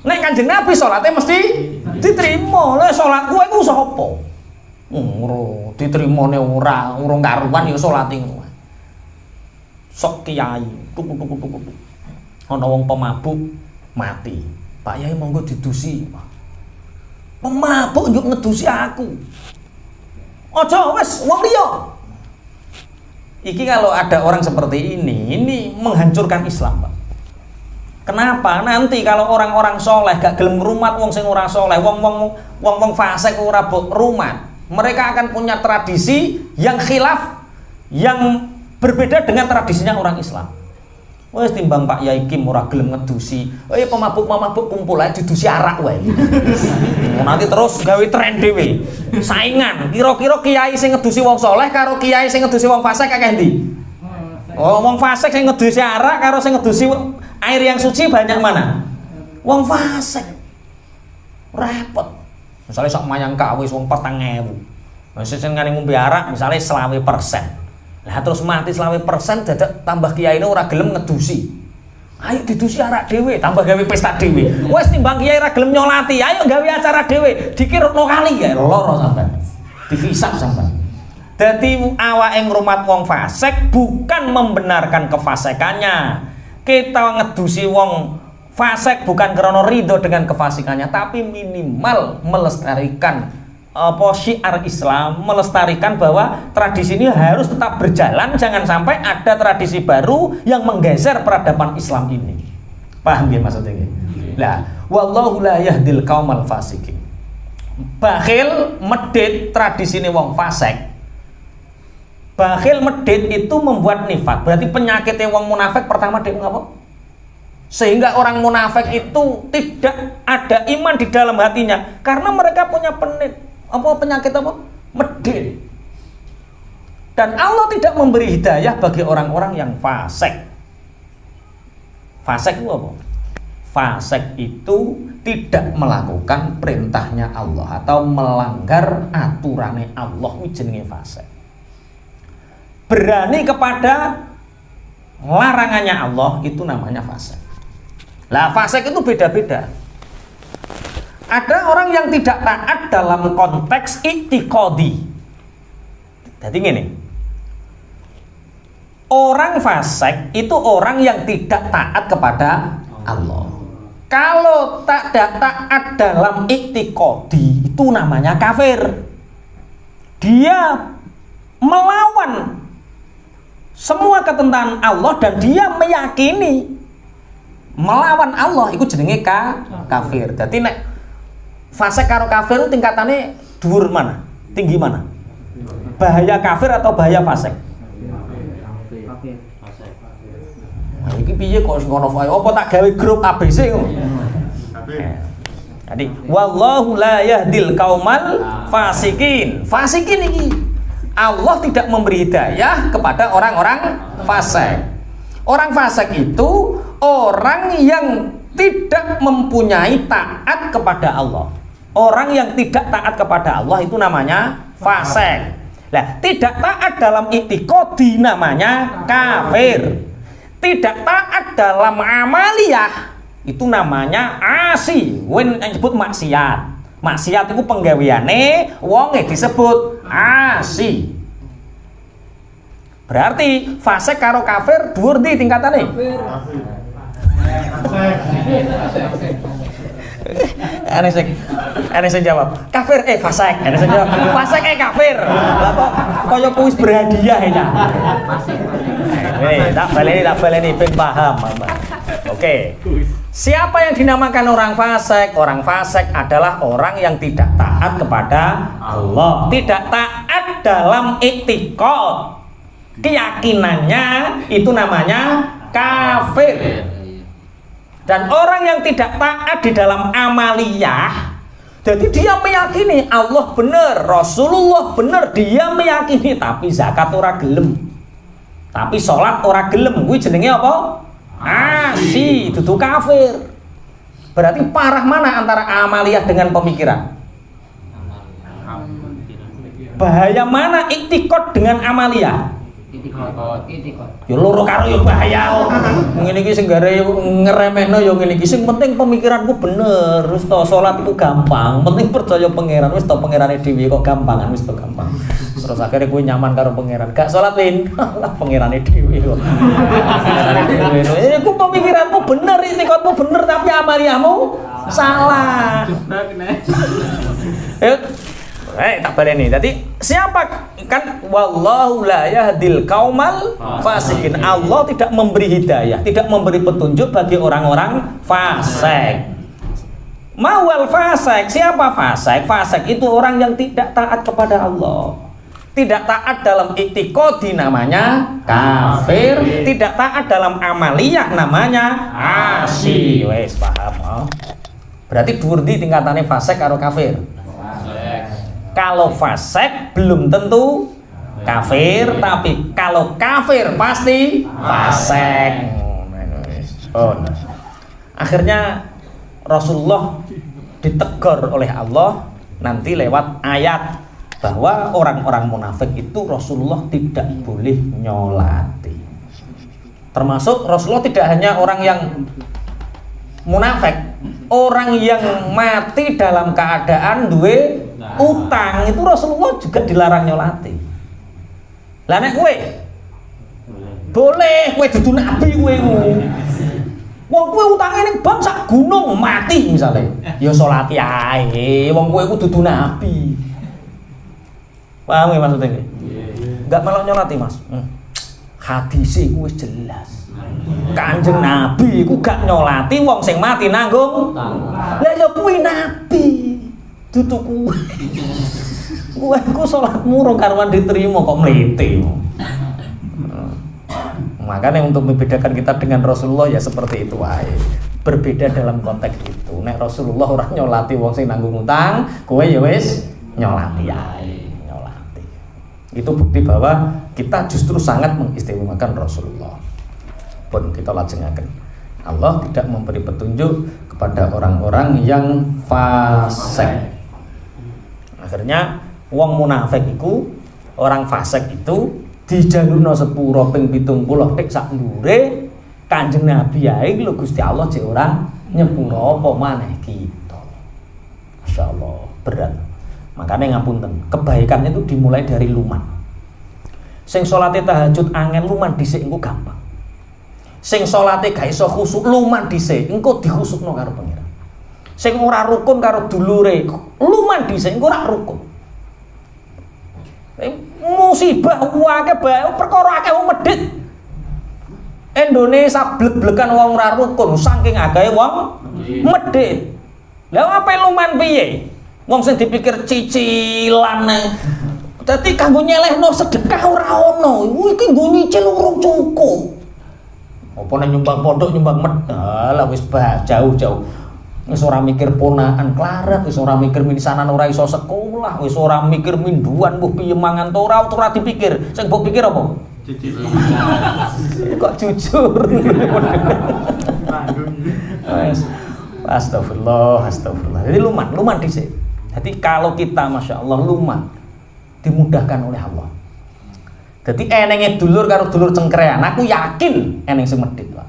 Nek Kanjeng Nabi salatnya mesti diterima. Lah salat kowe ku sapa? Ora diterimane ora, urung karuan ya salate ngono. Sok kiai, tuku. Ana wong pemabuk mati. Pak Yai monggo didusi. Pemabuk njuk ngedusi aku. Aja wis wong liya. Iki kalau ada orang seperti ini menghancurkan Islam, Pak. Kenapa? Nanti kalau orang-orang soleh gak gelem ngrumat wong sing ora soleh, wong fasik ora rumat, mereka akan punya tradisi yang khilaf, yang berbeda dengan tradisinya orang Islam. Wes timbang Pak Yai Kim ora gelem ngedusi, pemabuk-pemabuk kumpul ae didusi arak wae. Nanti terus gawe tren dhewe. Saingan, kira-kira kiai sing ngedusi wong soleh karo kiai sing ngedusi wong fasik akeh ndi? Oh, wong fasik sing ngedusi arak karo sing ngedusi air yang suci banyak mana? Wong fasik. Repot. Misalnya sok mayang kawis wong 4.000. Wis sing ngene ngombe arak misalnya 20%. Lah terus mati 20% dadak tambah kiai ini ora gelem ngedusi. Ayo didusi arak dhewe, tambah gawe pesta dhewe. Wes timbang kiai ora gelem nyolati, ayo gawe acara dhewe, dikirukno kali ya loro sampean. Dipisah sampean. Dadi awake ngrumat wong fasik bukan membenarkan kefasikannya. Kita ngedusi wong fasik bukan karena ridho dengan kefasikannya, tapi minimal melestarikan syiar Islam, melestarikan bahwa tradisi ini harus tetap berjalan, jangan sampai ada tradisi baru yang menggeser peradaban Islam ini. Paham ya maksudnya? Lah, wallahu la yahdil qaumal fasikin. Bakhil medit tradisi ini wong fasik. Bakhil medit itu membuat nifak. Berarti penyakitnya wong munafik pertama dia ngapa? Sehingga orang munafik itu tidak ada iman di dalam hatinya karena mereka punya penyakit medit. Dan Allah tidak memberi hidayah bagi orang-orang yang fasik. Fasik itu apa? Fasik itu tidak melakukan perintahnya Allah atau melanggar aturannya Allah, itu jenenge fasik. Berani kepada larangannya Allah, itu namanya fasik. Lah fasik itu beda-beda. Ada orang yang tidak taat dalam konteks i'tiqadi. Jadi gini, Orang fasik itu orang yang tidak taat kepada Allah. Kalau tidak taat dalam iktikadi itu namanya kafir. Dia melawan semua ketentuan Allah dan dia meyakini melawan Allah itu jenenge kafir. Jadi nek fasik karo kafir itu tingkatannya dhuwur mana? Tinggi mana? Bahaya kafir atau bahaya fasik? Nah, iki piye kok ngono wae? Apa tak gawe grup ABC ngono? Jadi wallahu la yahdil qaumal fasikin. Fasikin iki Allah tidak memberi hidayah kepada orang-orang fasik. Orang fasik itu orang yang tidak mempunyai taat kepada Allah. Orang yang tidak taat kepada Allah itu namanya fasik. Lah, tidak taat dalam i'tiqadi namanya kafir. Tidak taat dalam amaliyah itu namanya asi. Wen disebut maksiat. Maksiat itu penggaweane wong disebut asi. Berarti fasik karo kafir dhuwur ndi tingkatane? Ane sing jawab. Kafir fasik. Ane sing jawab. Fasik kafir. Lah kok kaya kuis berhadiah ya. Tak baleni ben paham. Oke. Siapa yang dinamakan orang fasik? Orang fasik adalah orang yang tidak taat kepada Allah. Tidak taat dalam i'tiqad. Keyakinannya itu namanya kafir. Dan orang yang tidak taat di dalam amaliyah, jadi dia meyakini Allah benar, Rasulullah benar, dia meyakini, tapi zakat ora gelem, tapi sholat ora gelem, kuwi jenenge apa? Asi, dudu kafir. Berarti parah mana antara amaliyah dengan pemikiran? Bahaya mana iktikad dengan amaliyah? Ya loro karo ya bahaya kok. Ngene iki sing gare ngeremehno ya ngene iki. Sing penting pemikiranku bener. Wis to salat iku gampang. Penting percaya pangeran. Wis to pangerane dhewe kok gampangan wis to gampang. Terus akhirnya kowe nyaman karo pangeran. Gak salat lin. Lah pangerane dhewe kok. Pangerane dhewe. Iku pemikiranmu bener, itikadmu bener tapi amaliyahmu salah. Tak baleni. Jadi siapa kan wallahu la yahdil qaumal fasikin. Allah tidak memberi hidayah, tidak memberi petunjuk bagi orang-orang fasik. Mawal fasik, siapa fasik? Fasik itu orang yang tidak taat kepada Allah. Tidak taat dalam i'tiqadi namanya kafir, tidak taat dalam amaliyah namanya asi. Wes paham? Berarti dhuwur ndi tingkatane fasik karo kafir? Kalau fasik belum tentu kafir, tapi kalau kafir pasti fasik. Akhirnya Rasulullah ditegur oleh Allah nanti lewat ayat bahwa orang-orang munafik itu Rasulullah tidak boleh nyolati. Termasuk Rasulullah tidak hanya orang yang munafik, orang yang mati dalam keadaan duwe utang itu Rasulullah juga dilarang nyolati. Lah nek kowe boleh, kowe dudu nabi kowe. Wong kowe utange ning bank sak gunung mati misale. Ya salati ae. Wong kowe iku dudu nabi. Paham ya maksudnya? Enggak melok nyolati, Mas. Hadise iku wis jelas. Kanjeng Nabi iku gak nyolati wong sing mati nanggung. Lah ya kuwi nabi. Dudu kuwi. Kowe iku salatmu rong karuan diterima kok mlete. Makanya untuk membedakan kita dengan Rasulullah ya seperti itu wae. Berbeda dalam konteks itu. Nek Rasulullah ora nyolati wong sing nanggung utang, kowe ya wis nyolati ae. Nyolati. Itu bukti bahwa kita justru sangat mengistimewakan Rasulullah. Pun kita lajengaken. Allah tidak memberi petunjuk kepada orang-orang yang fasik. Akhirnya wong munafik iku, orang fasik itu dijalurno sepuro ping 70 tek sak ndure Kanjeng Nabi ae lho Gusti Allah jek ora nyepuro apa maneh kita. Masyaallah berat. Makanya ngapunten, kebaikan itu dimulai dari lumat. Sing salate tahajud angel luman dhisik engko gampang. Sing salate gak iso khusuk luman dhisik engko dikhusukno karo pangeran. Sing ora rukun karo dulure luman dhisik engko ora rukun. Musibah wae bae perkara akeh wong medhit. Indonesia blek-blekan wong ora rukun saking akahe wong medhit. Lah apa luman piye? Wong sing dipikir cicilane. Dadi kanggo nyelehno sedekah ora ono. Iki nggo nyicil urung cukup. Apa nek nyumbang pondok nyumbang medal lah wis jauh-jauh. Wis ora mikir ponakan klaret, wis ora mikir misanan ora iso sekolah, wis ora mikir minduan mbuh piye mangan to ora dipikir. Sing mbok pikir apa? Cicil. Kok jujur. Astagfirullah. Jadi luman dhisik. Jadi kalau kita Masya Allah luman dimudahkan oleh Allah. Jadi enenge dulur karo dulur cengkrean, aku yakin eneng sing medhit, Pak.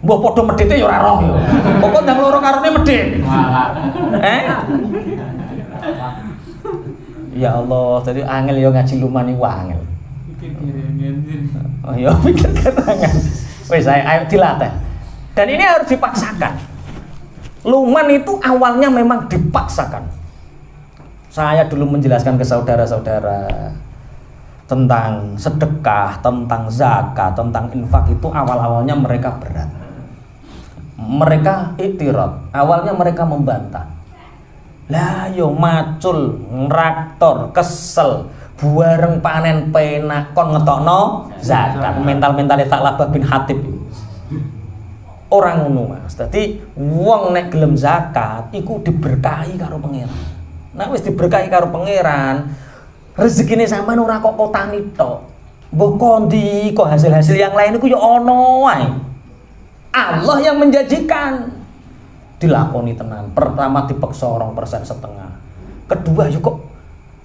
Mbah padha medhite ya ora roh ya. Pokok ndang loro karone medhit. Ya Allah, jadi angel ya ngaji luman iki angel. Oh ya pikir ketangan. Wis ayo dilatih. Dan ini harus dipaksakan. Luman itu awalnya memang dipaksakan. Saya dulu menjelaskan ke saudara-saudara tentang sedekah, tentang zakat, tentang infak itu awal-awalnya mereka berat. Mereka iktirad, awalnya mereka membantah. Lah yo macul, nraktor, kesel, buareng panen penak kon ngetokno zakat. Mental-mentale Tha'labah bin Hatib. Orang ngono Mas. Dadi wong nek gelem zakat iku diberkahi karo pangeran. Nek wis diberkahi karo pangeran, rezekine sampean ora kok kotani tok. Mbok kondi kok hasil-hasil yang lain iku ya ono wae. Allah yang menjanjikan. Dilakoni tenan. Pertama dipeksa 2,5%. Kedua ya kok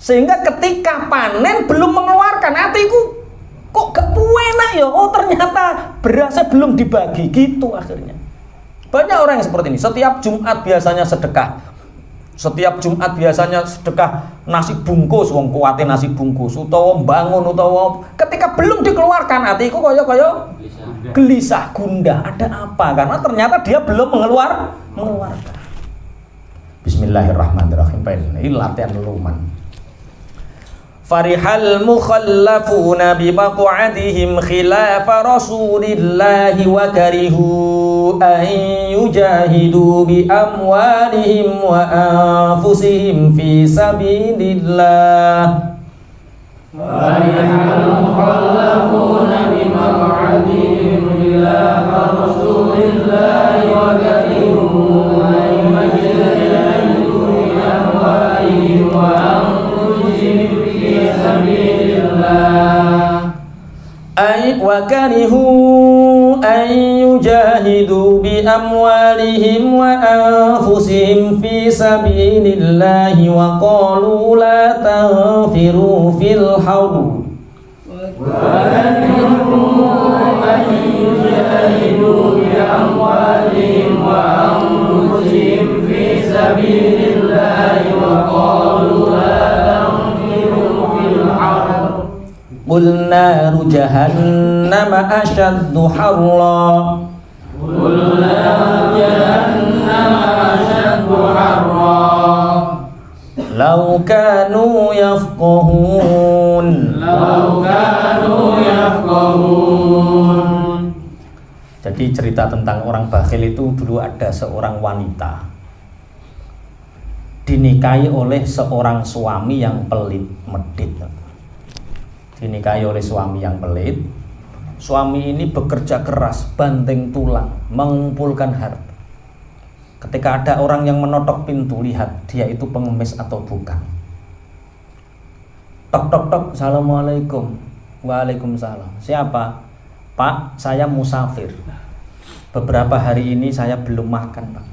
sehingga ketika panen belum mengeluarkan hatiku kok gak enak ya. Oh ternyata berasnya belum dibagi gitu akhirnya. Banyak orang yang seperti ini. Setiap Jumat biasanya sedekah. Setiap Jumat biasanya sedekah nasi bungkus, wong kuate nasi bungkus, utawa bangun, utawa ketika belum dikeluarkan hatiku kaya gelisah, gundah. Ada apa? Karena ternyata dia belum mengeluarkan. Bismillahirrahmanirrahim. Ini latihan luman. Farihal mukhallafuna bimaq'adihim khilafa Rasulillahi wa karihu an yujahidu bi amwalihim wa anfusihim fi sabilillah. Farihal mukhallafuna bimaq'adihim khilafa Rasulillahi wa karihu an yujahidu bi amwalihim wa anfusihim wa karihu an yujahidu bi amwalihim wa anfusihim fi sabilillahi wa qalu la tanfiru fil harb wa karihu an yujahidu bi amwalihim wa anfusihim fi sabilillahi wa qalu la Qul naru jahannama ashaddu harra. Qul naru jahannama ashaddu harra. Law kanu yafqahun. Law kanu yafqahun. Jadi cerita tentang orang bakhil itu dulu ada seorang wanita dinikahi oleh seorang suami yang pelit, medit. Dinikahi oleh suami yang pelit. Suami ini bekerja keras, banting tulang, mengumpulkan harta. Ketika ada orang yang menotok pintu, lihat dia itu pengemis atau bukan. Tok tok tok, assalamualaikum. Waalaikumsalam. Siapa? Pak, saya musafir. Beberapa hari ini saya belum makan, Pak.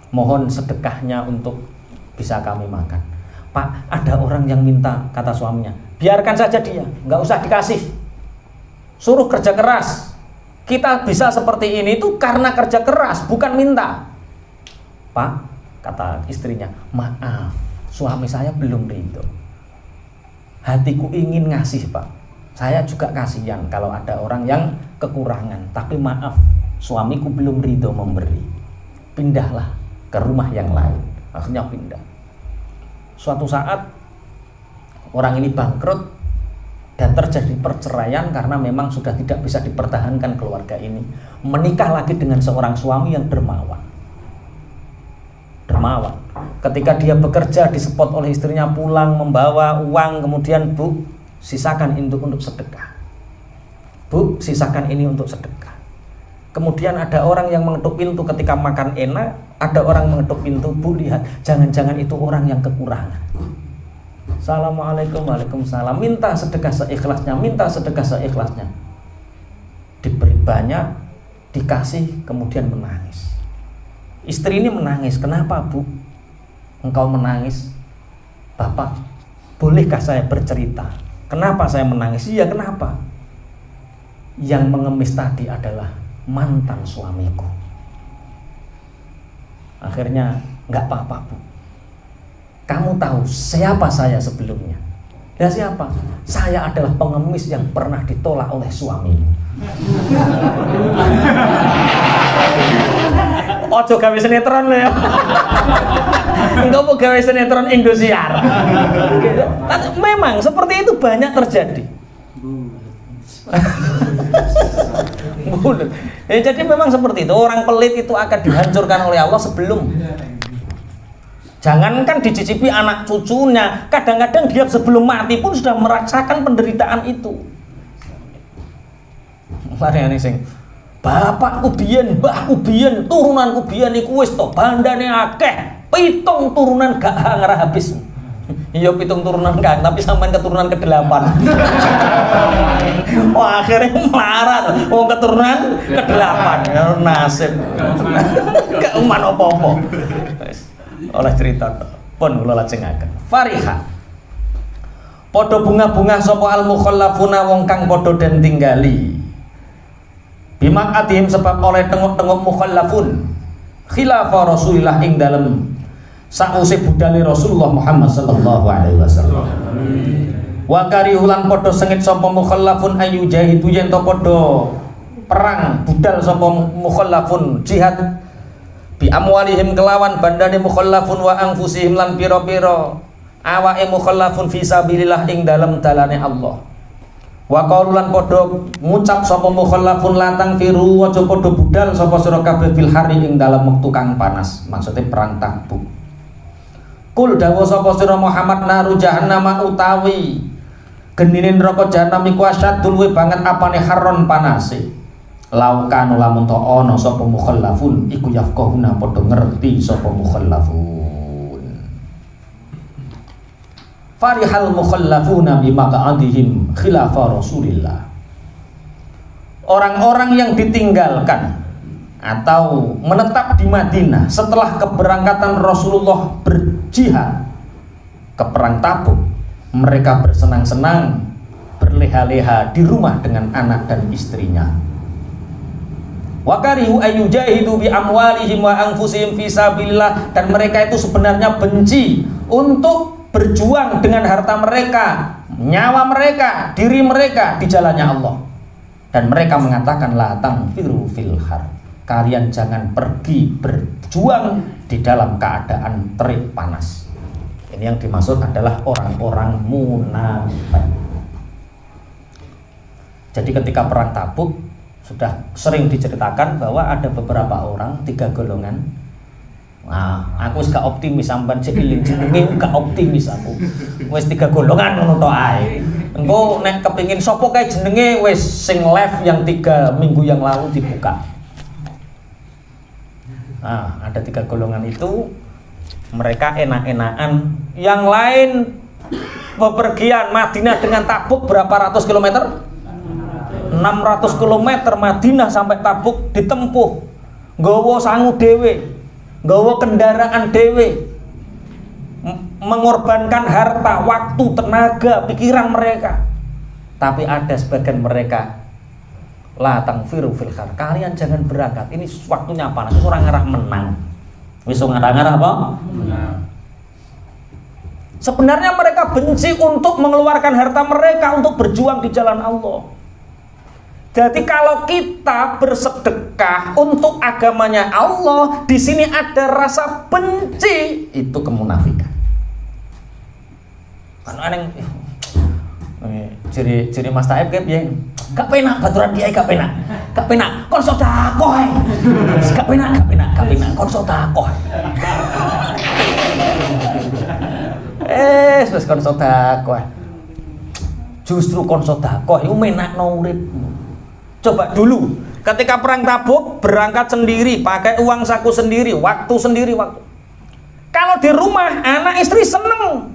Mohon sedekahnya untuk bisa kami makan. Pak, ada orang yang minta, kata suaminya. Biarkan saja dia, nggak usah dikasih. Suruh kerja keras. Kita bisa seperti ini itu karena kerja keras, bukan minta. Pak, kata istrinya, maaf, suami saya belum ridho. Hatiku ingin ngasih, Pak. Saya juga kasihan kalau ada orang yang kekurangan. Tapi maaf, suamiku belum ridho memberi. Pindahlah ke rumah yang lain. Akhirnya pindah. Suatu saat orang ini bangkrut dan terjadi perceraian karena memang sudah tidak bisa dipertahankan keluarga ini. Menikah lagi dengan seorang suami yang dermawan. Ketika dia bekerja disupport oleh istrinya, pulang membawa uang, kemudian, Bu, sisakan untuk sedekah. Bu, sisakan ini untuk sedekah. Kemudian ada orang yang mengetuk pintu ketika makan enak, ada orang mengetuk pintu, Bu, lihat, jangan-jangan itu orang yang kekurangan. Assalamualaikum, waalaikumsalam. Minta sedekah seikhlasnya. Diberi banyak, dikasih, kemudian menangis. Istri ini menangis. Kenapa, Bu? Engkau menangis? Bapak, bolehkah saya bercerita? Kenapa saya menangis? Iya, kenapa? Yang mengemis tadi adalah mantan suamiku. Akhirnya, enggak apa-apa, Bu. Kamu tahu siapa saya sebelumnya? Ya siapa? Saya adalah pengemis yang pernah ditolak oleh suamimu. Ojo gawe sinetron ya. Enggak mau gawe sinetron Indosiar. Memang seperti itu banyak terjadi. Ya, jadi memang seperti itu. Orang pelit itu akan dihancurkan oleh Allah sebelum. Jangankan dicicipi anak cucunya, kadang-kadang dia sebelum mati pun sudah merasakan penderitaan itu. Lariane sing bapakku biyen, mbahku biyen, turunanku biyen iku wis to bandane akeh. 7 turunan gak ngarah habis. Iya 7 turunan kan, tapi sampean keturunan ke-8. Wah, akhirnya melarat. Wong keturunan ke-8. Ya nasib. Gak uman apa-apa. Oleh cerita pun kula lajengaken. Fariha. Padha bunga-bunga sapa al-mukhallafuna wong kang padha den tinggali. Bimak adhim sebab oleh tengok-tengok mukhallafun khilafah Rasulillah ing dalem sause budale Rasulullah Muhammad sallallahu alaihi wasallam. Wa karihulan padha sengit sapa mukhallafun ayu jahidu yen to padha perang budal sapa mukhallafun jihad bi amwalihim kelawan bandane mukhallafun wa anfusihim lan pira-pira awake mukhallafun fi sabilillah ing dalem dalane Allah. Wa qaululan padha ngucap sapa mukhallafun latang firu aja padha budal sapa sira kabeh fil hari ing dalem wektu kang panas, maksudnya perang Tabuk. Kul dawuh sapa sira Muhammad naru jahannam utawi genine neraka jahanam iku asyadul luwih banget apane harron panase. Laukan lamun to ana sapa mukhallafun iku yafqahuna padha ngerti sapa mukhallafun. Farihal mukhallafuna bimaq'adihim khilafah Rasulillah. Orang-orang yang ditinggalkan atau menetap di Madinah setelah keberangkatan Rasulullah berjihad ke perang Tabuk, mereka bersenang-senang berleha-leha di rumah dengan anak dan istrinya. Wa karihu ayyujahidu bi amwalihim wa anfusihim fi sabilillah, dan mereka itu sebenarnya benci untuk berjuang dengan harta mereka, nyawa mereka, diri mereka di jalannya Allah. Dan mereka mengatakan la tangfiru fil har, kalian jangan pergi berjuang di dalam keadaan terik panas. Ini yang dimaksud adalah orang-orang munafik. Jadi ketika perang Tabuk sudah sering diceritakan bahwa ada beberapa orang, 3 golongan. Nah, aku wis gak optimis sampean cek iling jenenge gak optimis aku. Wis 3 golongan ngono to ae. Engko nek kepengin sapa kae jenenge wis sing live yang 3 minggu yang lalu dibuka. Nah, ada 3 golongan itu, mereka enak-enakan, yang lain bepergian Madinah dengan Tabuk berapa ratus kilometer? 600 km Madinah sampai Tabuk ditempuh, nggawa sangu dhewe, nggawa kendaraan dhewe, mengorbankan harta, waktu, tenaga, pikiran mereka. Tapi ada sebagian mereka la tangfiru fil khar, kalian jangan berangkat, ini waktunya panas, orang ngarah menang. Wis ngarah-ngarah apa? Sebenarnya mereka benci untuk mengeluarkan harta mereka untuk berjuang di jalan Allah. Jadi kalau kita bersedekah untuk agamanya Allah, di sini ada rasa benci, itu kemunafikan. Kan aneh, ciri Mas Taib kayak piye? Gak penak baturan dia, gak penak, kon sedekah. Gak penak, kon sedekah. Wis kon sedekah. Justru kon sedekah iku menakno uripmu. Coba dulu ketika perang Tabuk berangkat sendiri, pakai uang saku sendiri, waktu sendiri. Kalau di rumah anak istri seneng,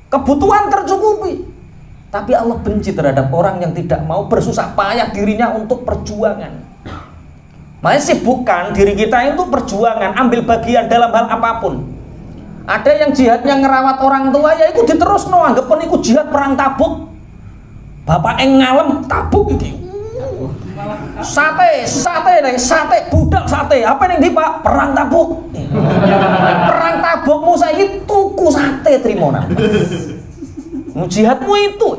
kebutuhan tercukupi. Tapi Allah benci terhadap orang yang tidak mau bersusah payah dirinya untuk perjuangan. Makanya sibukkan diri kita itu perjuangan, ambil bagian dalam hal apapun. Ada yang jihadnya ngerawat orang tua, ya itu diterus no, anggapan itu jihad perang Tabuk. Bapak yang ngalem Tabuk iki. Sate, budak sate. Apa yang di Pak? Perang Tabuk. Perang Tabukmu saiki tuku sate trimonan. Jihadmu itu.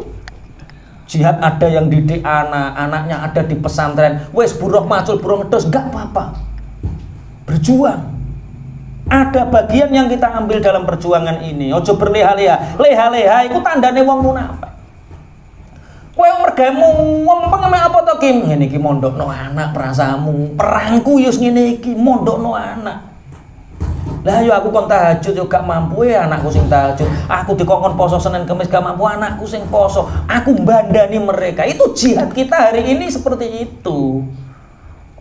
Jihad ada yang didik anaknya ada di pesantren. Wes buruh macul, buruh ngedos, enggak apa-apa. Berjuang. Ada bagian yang kita ambil dalam perjuangan ini. Ojo berleha-leha. Leha-leha itu tandane wong munafik. Kowe mergamu ngomong apa to Kim? Ngene iki mondokno anak perasamu. Perangku yo ngene iki mondokno anak. Lah yo aku kon tahajud yo gak mampu anakku sing tahajud. Aku dikongkon poso Senin Kamis gak mampu anakku sing poso. Aku bandani mereka. Itu jihad kita hari ini seperti itu.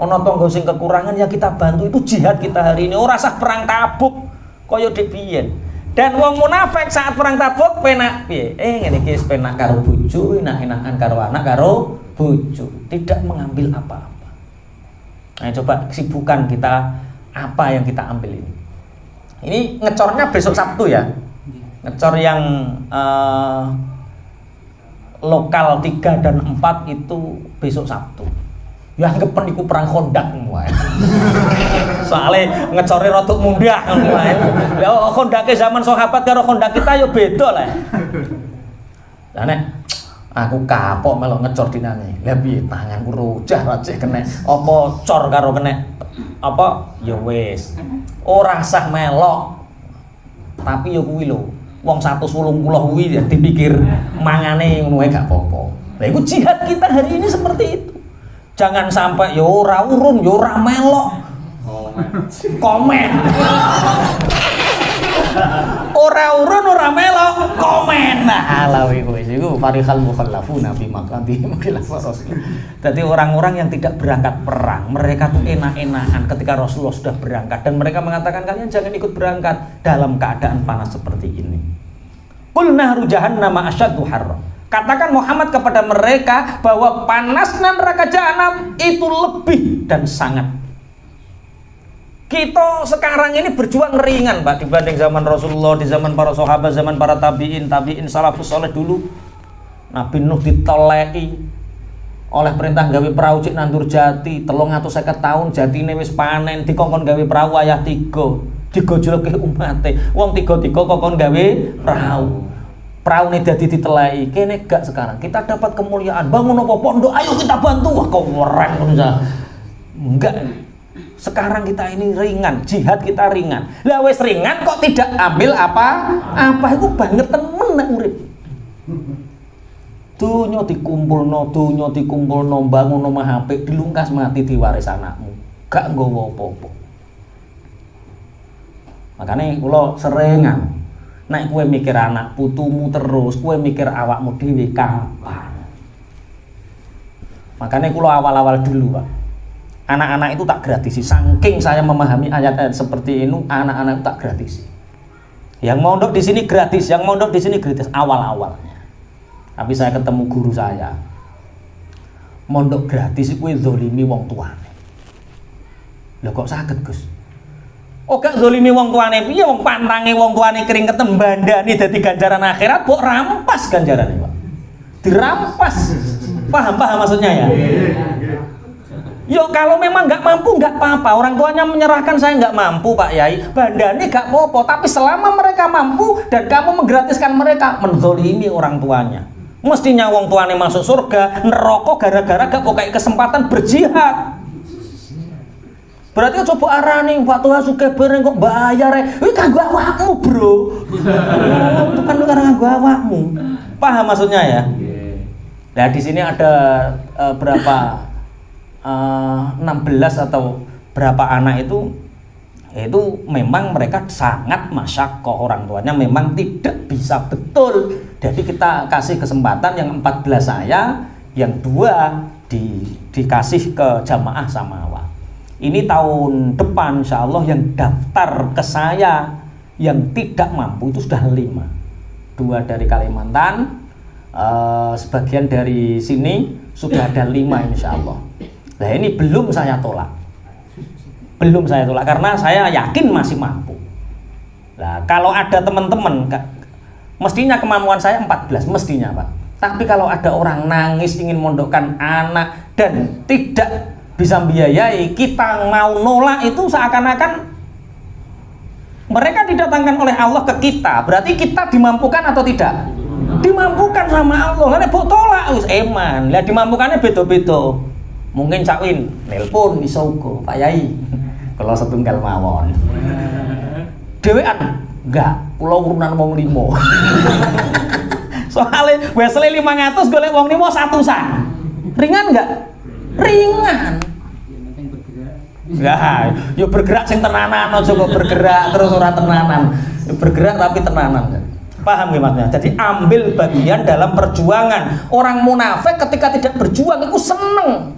Ono tangga sing kekurangan ya kita bantu, itu jihad kita hari ini. Ora sah perang Tabuk kaya dik biyen. Dan wong munafik saat perang Tabuk penak piye? Ngene iki penak karo bojo, enak-enakan karo anak karo bojo, tidak mengambil apa-apa. Nah, coba sibukan kita apa yang kita ambil ini. Ini ngecornya besok Sabtu ya. Ngecor yang lokal 3 dan 4 itu besok Sabtu. Ya anggapan iku perang Khandaq wae. Soale ngecore rotuk mundah ngono wae. Ya Khandaqe zaman sahabat karo Khandaq kita ya beda lah. Lah nek aku kapok melok ngecor dinane. Lah piye tanganku rojah ra cek kena apa cor karo kena apa ya wis. Ora sah melok. Tapi ya kuwi lho. Wong 180 kuwi ya dipikir mangane ngono wae gak apa-apa. Lah iku jihad kita hari ini seperti itu. Jangan sampai yo ora urun, yo ora melok. Komen. Ora urun, ora melok, komen. Nah, alawi wis iku farihal mukhallafuna fi maqadihim khilaf Rasul. Jadi orang-orang yang tidak berangkat perang, mereka tuh enak-enakan ketika Rasulullah sudah berangkat dan mereka mengatakan kalian jangan ikut berangkat dalam keadaan panas seperti ini. Qul nahru jahannam asyaddu harra. Katakan Muhammad kepada mereka bahwa panasnya neraka jahanam itu lebih dan sangat. Kita sekarang ini berjuang ringan Pak dibanding zaman Rasulullah, di zaman para sahabat, zaman para tabi'in salafus saleh dulu. Nabi Nuh ditoleki oleh perintah gawe perahu cik nandur jati 350 tahun jatine wis panen dikongkon gawe perahu ayah 3 digojloke umate wong 3 kokon gawe perahu. Perahu ini jadi ditelai, kene gak sekarang kita dapat kemuliaan, bangun apa pondok, ayo kita bantu, wah keren enggak. Sekarang kita ini ringan, jihad kita ringan. Lah wes ringan kok tidak ambil apa itu banget temen urip. Dunya dikumpulno, bangun omah apik, dilungkas mati diwaris anakmu, gak nggawa apa-apa. Makanya kula seringan nek kowe mikir anak putumu terus, kowe mikir awakmu dhewe kapan. Makanya kula awal-awal dulu, Pak. Anak-anak itu tak gratisi. Saking saya memahami ayat-ayat seperti ini, anak-anak itu tak gratisi. Yang mondok di sini gratis, yang mondok di sini gratis awal-awalnya. Tapi saya ketemu guru saya. Mondok gratis kuwi zalimi wong tuane. Lho kok saged, Gus? Oh gak zalimi wong tuane piye wong pantange wong tuane keringetem bandani dadi ganjaran akhirat kok rampas ganjarane, Pak. Dirampas. Paham maksudnya ya? Yo kalau memang nggak mampu nggak apa-apa, orang tuanya menyerahkan saya nggak mampu Pak Yai, bandane nggak apa-apa, tapi selama mereka mampu dan kamu menggratiskan mereka, menzolimi orang tuanya. Mestinya wong tuane masuk surga, neraka gara-gara gak pokai kesempatan berjihad. Berarti coba arani Pak Tuhan sugih bareng kok bayar kuwi kanggo awakmu, Bro. Itu kan kanggo awakmu. Paham maksudnya ya? Nah, di sini ada berapa 16 atau berapa anak itu memang mereka sangat masyakoh, orang tuanya memang tidak bisa betul. Jadi kita kasih kesempatan yang 14 saya, yang 2 dikasih ke jamaah Samawa. Ini tahun depan insya Allah yang daftar ke saya yang tidak mampu itu sudah 5. 2 dari Kalimantan, sebagian dari sini sudah ada 5 insya Allah. Nah ini belum saya tolak, karena saya yakin masih mampu. Nah kalau ada teman-teman, mestinya kemampuan saya 14 mestinya Pak. Tapi kalau ada orang nangis ingin mondokkan anak dan tidak bisa biayai, kita mau nolak, itu seakan-akan mereka didatangkan oleh Allah ke kita. Berarti kita dimampukan atau tidak? Dimampukan sama Allah. Lah nek tolak wis eman. Lah dimampukannya beda-beda. Mungkin Cak Win nelpon iso uga, Pak Yai. Kalau setunggal mawon. Dhewean enggak, kula urunan wong 5. Soale Wesley 500 golek wong 5 100-an. Ringan enggak? Ringan. Enggak, yo bergerak sing tenanan, aja kok bergerak terus ora tenanan. Yo bergerak tapi tenanan. Paham nggih maksudnya? Jadi ambil bagian dalam perjuangan. Orang munafik ketika tidak berjuang itu seneng.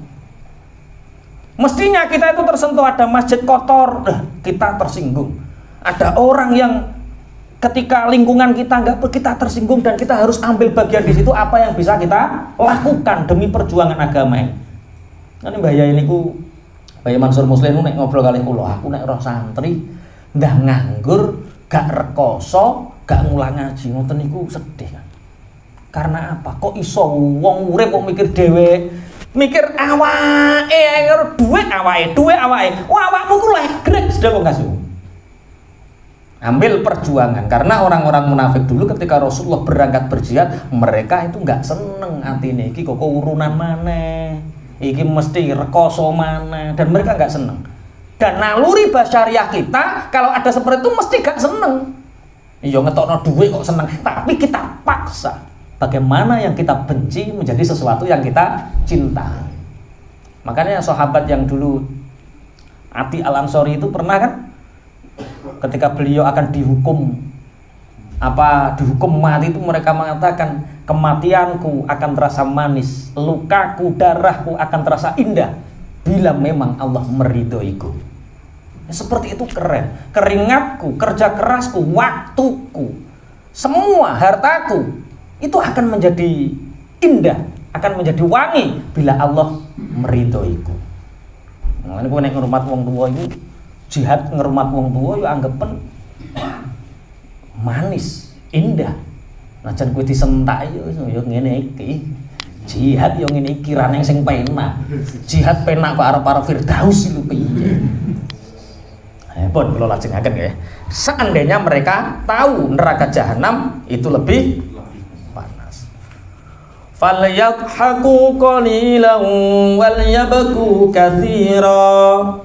Mestinya kita itu tersentuh, ada masjid kotor, kita tersinggung. Ada orang yang ketika lingkungan kita enggak, kita tersinggung dan kita harus ambil bagian di situ apa yang bisa kita lakukan demi perjuangan agama ini. Ini Mbah Yai niku, Mbah Yai Mansur Muslim nek ngobrol kali kula, aku nek roh santri ndah nganggur, gak rekoso, gak ngulang ngaji, ngoten niku sedih kan. Karena apa? Kok iso wong urip kok mikir dhewe, mikir awake, duit awake. Wah, awakmu ku legrek sedang wong kasih. Ambil perjuangan, karena orang-orang munafik dulu ketika Rasulullah berangkat berjihad, mereka itu nggak seneng atine iki kok urunan maneh, iki mesti rekoso maneh, dan mereka nggak seneng. Dan naluri basyariah kita kalau ada seperti itu mesti gak seneng. Iya ngetokno duit kok seneng, tapi kita paksa. Bagaimana yang kita benci menjadi sesuatu yang kita cinta. Makanya sahabat yang dulu Ati Al-Ansori itu pernah kan, ketika beliau akan dihukum mati itu mereka mengatakan, kematianku akan terasa manis, lukaku, darahku akan terasa indah bila memang Allah meridhoiku. Seperti itu keren. Keringatku, kerja kerasku, waktuku, semua hartaku itu akan menjadi indah, akan menjadi wangi bila Allah meridhoiku. Nah, ini nek ngrumat wong tua itu jihad, ngrumat wong tua yo anggepen manis, indah. Najan kowe disentak yo ngene iki. Jihad yo ngene iki raneng sing penak. Jihad penak kok arep-arep Firdaus lho piye. Pun kalau lajengaken ya. Seandainya mereka tahu neraka jahanam itu lebih panas. Falyadhaku qalilan wal yabku katsira.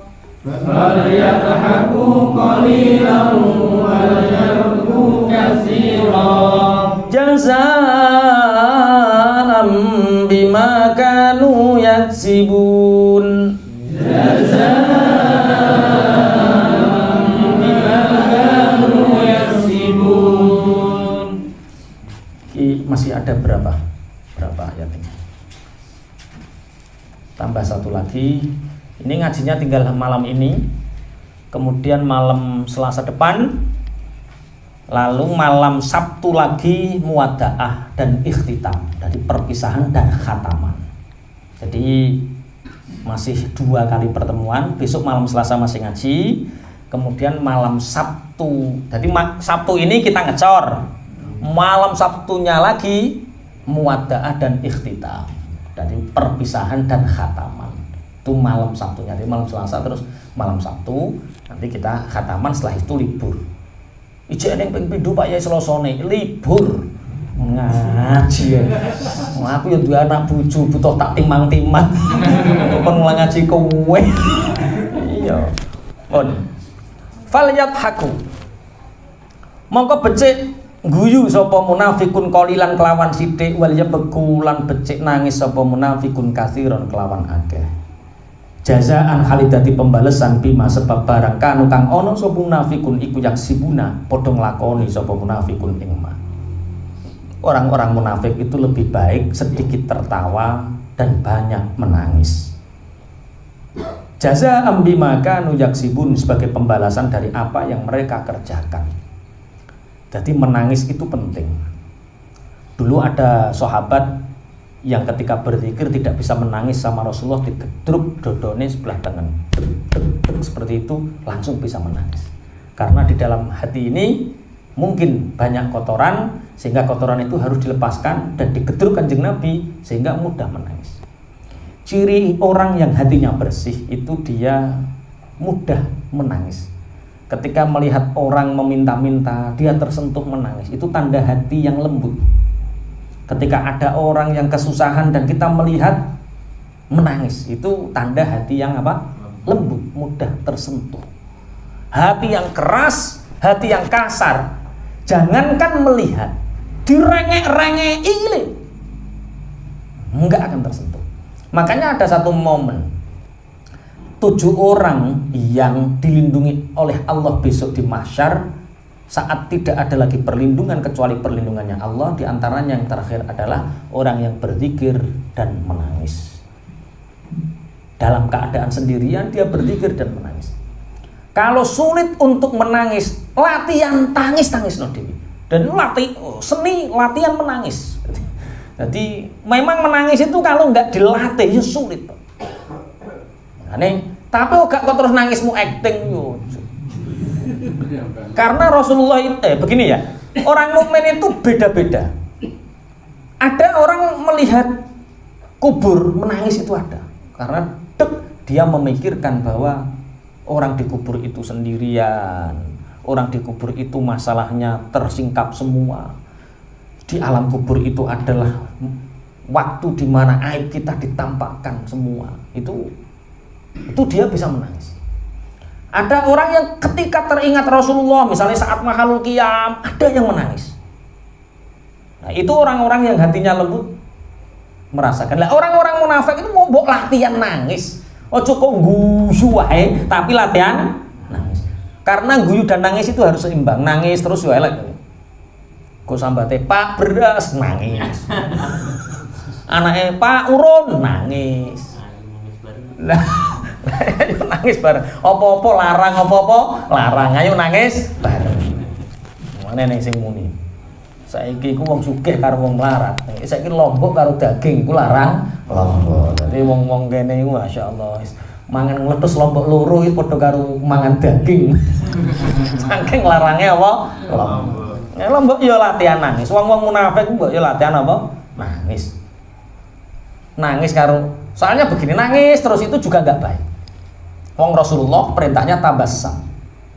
Falyadhaku qalilan wal yabku katsira. Jazaa'an bima kanu yaksibun. Masih ada berapa ayat ini? Tambah satu lagi. Ini ngajinya tinggal malam ini, kemudian malam Selasa depan, lalu malam Sabtu lagi muwada'ah dan ikhtitam, dari perpisahan dan khataman. Jadi masih 2 kali pertemuan. Besok malam Selasa masih ngaji, kemudian malam Sabtu. Jadi Sabtu ini kita ngecor, malam Sabtunya lagi muwada'ah dan ikhtitam, dari perpisahan dan khataman. Itu malam Sabtunya, jadi malam Selasa terus malam Sabtu. Nanti kita khataman, setelah itu libur. Ijek ning ping pindho Pak Yai Selosone libur ngaji ya. Aku ya duwe anak bojo butuh tak timang-timang. Kon mulang ngaji kowe. Iya. Pun. Falyadhaku. Mongko becik guyu sapa munafikun qalilan kelawan sithik wal yabku lan becik nangis sapa munafikun katsiron kelawan akeh. Jazaan halidati pembalesan bima sebab barang kanu kang ana sapa munafikun iku yaksibuna padha nglakoni sapa munafikun ing ma. Orang-orang munafik itu lebih baik sedikit tertawa dan banyak menangis. Jazaan bima kanu yaksibun sebagai pembalasan dari apa yang mereka kerjakan. Jadi menangis itu penting. Dulu ada sahabat yang ketika berzikir tidak bisa menangis sama Rasulullah, digedruk dodone sebelah tangan seperti itu langsung bisa menangis, karena di dalam hati ini mungkin banyak kotoran sehingga kotoran itu harus dilepaskan dan digedruk Kanjeng Nabi sehingga mudah menangis. Ciri orang yang hatinya bersih itu dia mudah menangis. Ketika melihat orang meminta-minta dia tersentuh menangis, itu tanda hati yang lembut. Ketika ada orang yang kesusahan dan kita melihat menangis, itu tanda hati yang apa? Lembut, mudah tersentuh. Hati yang keras, hati yang kasar, jangankan melihat, direngek-rengek enggak akan tersentuh. Makanya ada satu momen 7 orang yang dilindungi oleh Allah besok di mahsyar, saat tidak ada lagi perlindungan kecuali perlindungannya Allah. Di antaranya yang terakhir adalah orang yang berzikir dan menangis. Dalam keadaan sendirian dia berzikir dan menangis. Kalau sulit untuk menangis, latihan tangis no Dewi. Dan seni latihan menangis. Jadi memang menangis itu kalau nggak dilatih ya sulit. Tapi kok terus nangismu acting yo. Karena Rasulullah itu begini ya, orang mukmin itu beda-beda. Ada orang melihat kubur menangis itu ada, karena dia memikirkan bahwa orang di kubur itu sendirian, orang di kubur itu masalahnya tersingkap semua. Di alam kubur itu adalah waktu di mana aib kita ditampakkan semua. Itu dia bisa menangis. Ada orang yang ketika teringat Rasulullah, misalnya saat makhlul qiyam, ada yang menangis. Nah, itu orang-orang yang hatinya lembut merasakan. Lah orang-orang munafik itu mau latihan nangis. Ojo kok guyu wae, tapi latihan nangis. Karena guyu dan nangis itu harus seimbang. Nangis terus yo elek. Kok sambate Pak beras nangis. Anake Pak urun nangis. Lah nangis bareng. Apa-apa larang, ayo nangis bareng. Mane ning sing muni. Saiki ku wong sugih karo wong melarat. Saiki lombok karo daging iku larang lombok. Dadi wong-wong kene iku masyaallah mangan ngletus lombok loro iki padha karo mangan daging. Saking larange apa? Lombok. Nek lombok ya latihan nangis. Wong-wong munafik mbok ya latihan apa? Nangis. Nangis karo soalnya begini, nangis terus itu juga enggak baik. Wong Rasulullah perintahnya tabassam.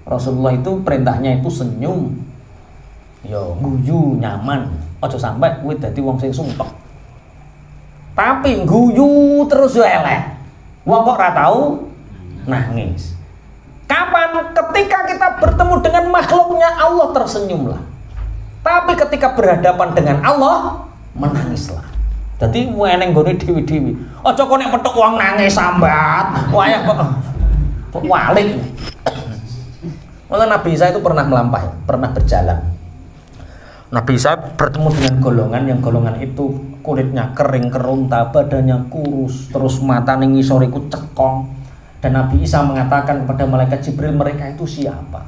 Rasulullah itu perintahnya itu senyum. Yo guyu nyaman. Ojo sampai kuwi dadi wong sing sumpek. Tapi guyu terus yo elek. Wong kok ora tau nangis. Kapan? Ketika kita bertemu dengan makhluknya Allah tersenyumlah. Tapi ketika berhadapan dengan Allah menangislah. Jadi eneng gone dewi-dewi. Aja kok nek petuk wong nangis sambat. Wayah kok walik. Malah Nabi Isa itu pernah pernah berjalan. Nabi Isa bertemu dengan golongan yang golongan itu kulitnya kering kerunta, badannya kurus, terus matanya ngisor iku cekong. Dan Nabi Isa mengatakan kepada malaikat Jibril, mereka itu siapa?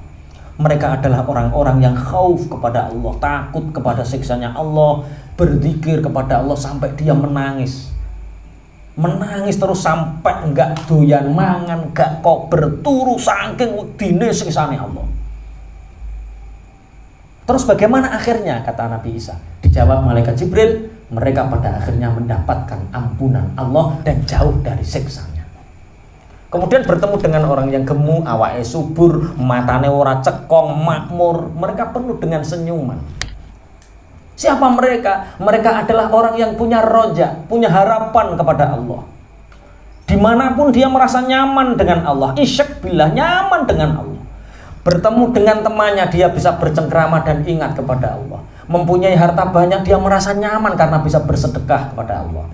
Mereka adalah orang-orang yang khauf kepada Allah, takut kepada siksanya Allah, berzikir kepada Allah sampai dia menangis. Menangis terus sampai enggak doyan mangan, enggak kok berturu saking wedine siksane Allah. Terus bagaimana akhirnya, kata Nabi Isa? Dijawab malaikat Jibril, mereka pada akhirnya mendapatkan ampunan Allah dan jauh dari siksanya. Kemudian bertemu dengan orang yang gemuk, awake subur, matane ora cekong, makmur, mereka penuh dengan senyuman. Siapa mereka? Mereka adalah orang yang punya roja, punya harapan kepada Allah. Dimanapun dia merasa nyaman dengan Allah, isyak billah, nyaman dengan Allah. Bertemu dengan temannya, dia bisa bercengkrama dan ingat kepada Allah. Mempunyai harta banyak, dia merasa nyaman karena bisa bersedekah kepada Allah.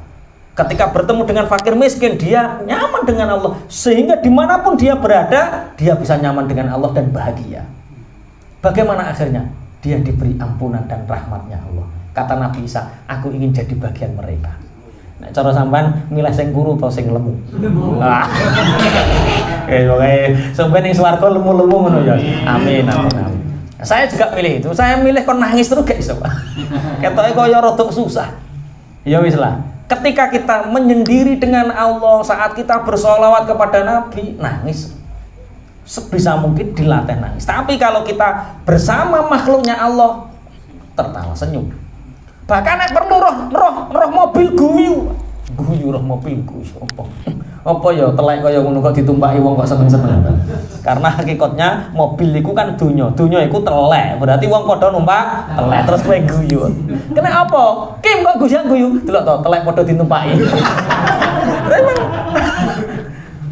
Ketika bertemu dengan fakir miskin, dia nyaman dengan Allah. Sehingga dimanapun dia berada, dia bisa nyaman dengan Allah dan bahagia. Bagaimana akhirnya? Dia diberi ampunan dan rahmatnya Allah. Kata Nabi Isa, aku ingin jadi bagian mereka. Nah, cara sampean milih sing guru atau sing lemu? Wah. Sampeyan ning swarga lemu-lemu ngono ya. Amin, amin, amin. Saya juga milih itu. Saya milih kon nangis terus gak iso. Ketoke kaya rada susah. Ya wis lah. Ketika kita menyendiri dengan Allah, saat kita bersolawat kepada Nabi, nangis. Sebisa mungkin dilatih nangis. Tapi kalau kita bersama makhluknya Allah, tertawa senyum. Bahkan nek perlu roh mobil guyu roh mobil guyu apa ya telek kaya ngono kok ditumpaki wong kok seneng-seneng. Karena hakikatnya mobil iku kan donya iku telek, berarti wong padha numpak telek terus kowe guyu. Kena apa? Kim kok guyu delok to telek padha ditumpaki. Memang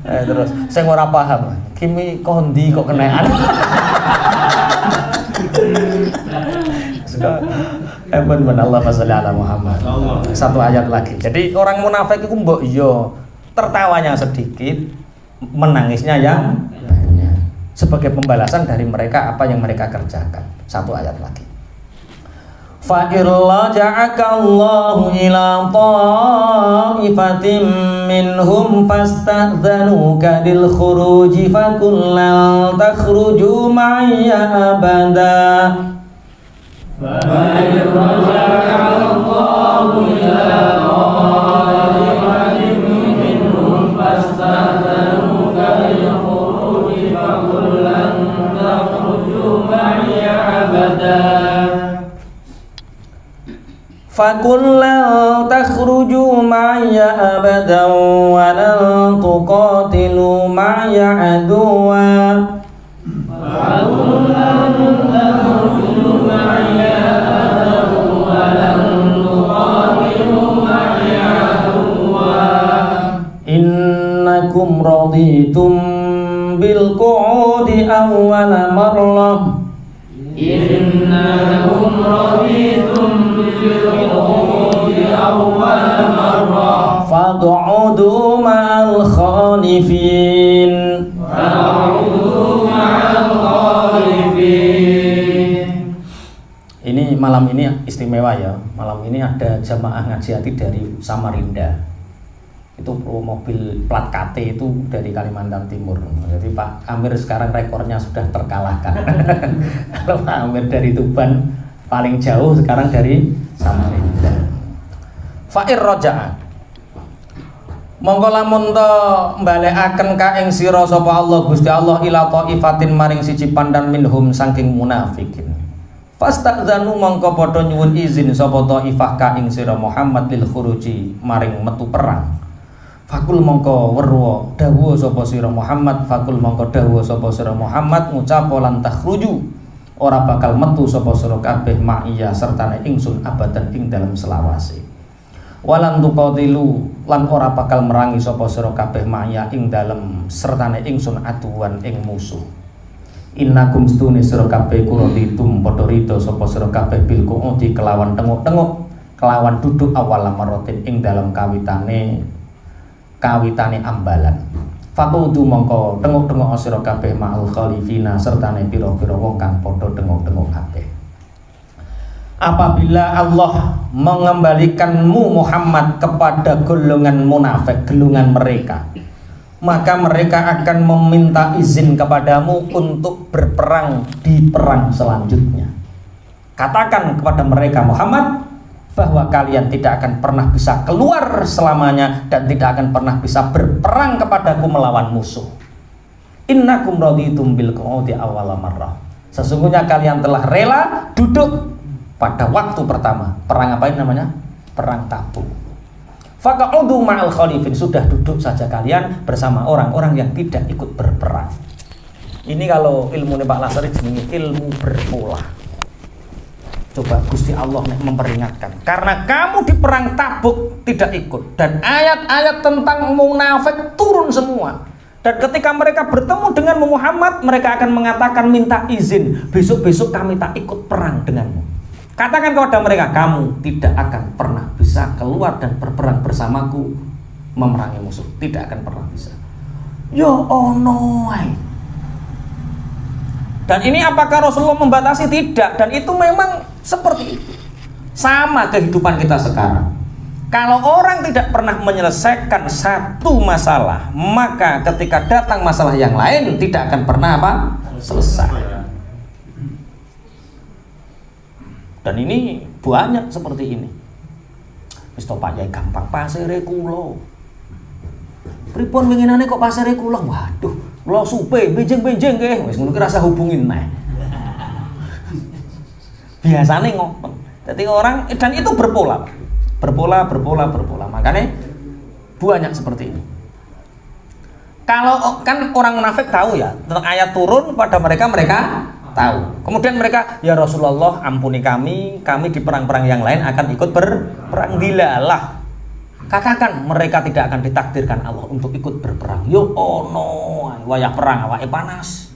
terus sing ora paham, Kimi kondi kok kenaan. Benar Allah sholli ala Muhammad. Satu ayat lagi. Jadi orang munafik itu mbok iya tertawanya sedikit, menangisnya yang banyak. Sebagai pembalasan dari mereka apa yang mereka kerjakan. Satu ayat lagi. Fa irja'aka Allahu ila ta'ifatin minhum fasta'dhanuka lil khuruji fa kullal takhruju ma'ya abada. فإن رجعك الله إلى طائفة منهم فاستأذنوك للخروج فقل لن تخرجوا معي أبدا فقل لن تخرجوا معي أبدا ولن تقاتلوا معي عدوا Innakum raditum bil qu'udi awwala marrah Innakum raditum bil qu'udi awwala marrah faq'udu ma'al khalifin Ini malam ini istimewa ya. Malam ini ada jamaah ngaji hati dari Samarinda. Itu mobil plat KT itu dari Kalimantan Timur. Jadi Pak Amir sekarang rekornya sudah terkalahkan. Kalau Pak Amir dari Tuban paling jauh sekarang dari Samarinda. Fa'ir roja'a. Monggo lamun to mbalekaken ka ing sira sapa Allah Gusti Allah ila taifatin maring siji pandan minhum saking munafikin. Fasta'dzanu mongko padha nyuwun izin sapa taifah ka ing sira Muhammad lil khuruji maring metu perang. Fakul mongko werwa dawuh sapa sira Muhammad, fakul mongko dawuh sapa sira Muhammad ngucap lan takhruju ora bakal metu sapa sira kabeh ma'iya sertane ingsun abadan ing dalem selawase. Walan tuqatilu lan ora bakal merangi sapa sira kabeh ma'iya ing dalem sertane ingsun aduan ing musuh. Innakum stune sira kabeh kuraditum padha rida sapa sira kabeh bil qu'udi kelawan tenguk-tenguk kelawan duduk awal marotin ing dalam kawitane ambalan. Fatudu mongko tenguk-tenguk sira kabeh ma'al khalifina sertane pira-pira wong kang padha tenguk-tenguk kabeh. Apabila Allah mengembalikanmu Muhammad kepada golongan munafik, golongan mereka, maka mereka akan meminta izin kepadamu untuk berperang di perang selanjutnya. Katakan kepada mereka Muhammad bahwa kalian tidak akan pernah bisa keluar selamanya dan tidak akan pernah bisa berperang kepadaku melawan musuh. Innakum raditum bil qu'udi awwala marrah. Sesungguhnya kalian telah rela duduk pada waktu pertama. Perang apa ini namanya? Perang Tabuk. Faqa'udu ma'al khalifin, sudah duduk saja kalian bersama orang-orang yang tidak ikut berperang. Ini kalau ilmu Pak Lasari jenenge ilmu berpola. Coba Gusti Allah memperingatkan, karena kamu di perang Tabuk tidak ikut dan ayat-ayat tentang munafik turun semua. Dan ketika mereka bertemu dengan Muhammad, mereka akan mengatakan minta izin, besok-besok kami tak ikut perang denganmu. Katakan kepada mereka, kamu tidak akan pernah bisa keluar dan berperang bersamaku memerangi musuh. Tidak akan pernah bisa. Ya ono. Dan ini apakah Rasulullah membatasi? Tidak. Dan itu memang seperti itu. Sama kehidupan kita sekarang. Kalau orang tidak pernah menyelesaikan satu masalah, maka ketika datang masalah yang lain tidak akan pernah apa? Selesai. Dan ini banyak seperti ini. Wis to Pak Yai gampang pasire kula. Pripun winginane kok pasire kula? Waduh, kula supe benjing-benjing nggih. Wis ngono ki rasa hubungin nae. Biasane ngoten. Dadi orang dan itu berpola. Berpola. Makanya banyak seperti ini. Kalau kan orang munafik tahu ya, tentang ayat turun pada mereka tahu. Kemudian mereka, ya Rasulullah ampuni kami di perang-perang yang lain akan ikut berperang. Dilalah. Katakan mereka tidak akan ditakdirkan Allah untuk ikut berperang. Yo ono, wayah perang awake panas.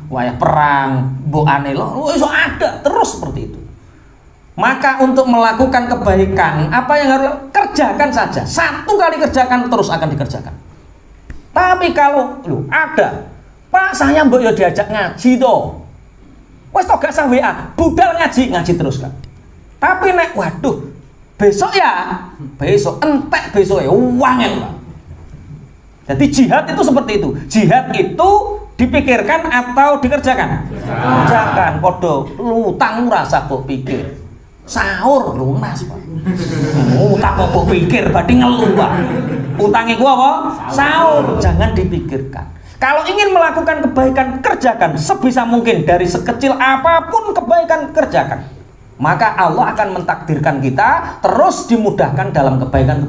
Wayah perang mbokane lho, iso ada terus seperti itu. Maka untuk melakukan kebaikan, apa yang harus kerjakan saja. Satu kali kerjakan terus akan dikerjakan. Tapi kalau ada, Pak saya mbok yo diajak ngaji toh. Wes tok gak sah WA, budal ngaji terus kan. Tapi nek waduh, besok entek besok ya wangel, Pak. Jadi jihad itu seperti itu. Jihad itu dipikirkan atau dikerjakan? Kerjakan. Podo utang rasa kok pikir. Sahur lunas, Pak. Utang kok pikir berarti ngeluh, Pak. Utangnya gua apa? Sahur, jangan dipikirkan. Kalau ingin melakukan kebaikan, kerjakan sebisa mungkin. Dari sekecil apapun kebaikan, kerjakan. Maka Allah akan mentakdirkan kita terus dimudahkan dalam kebaikan.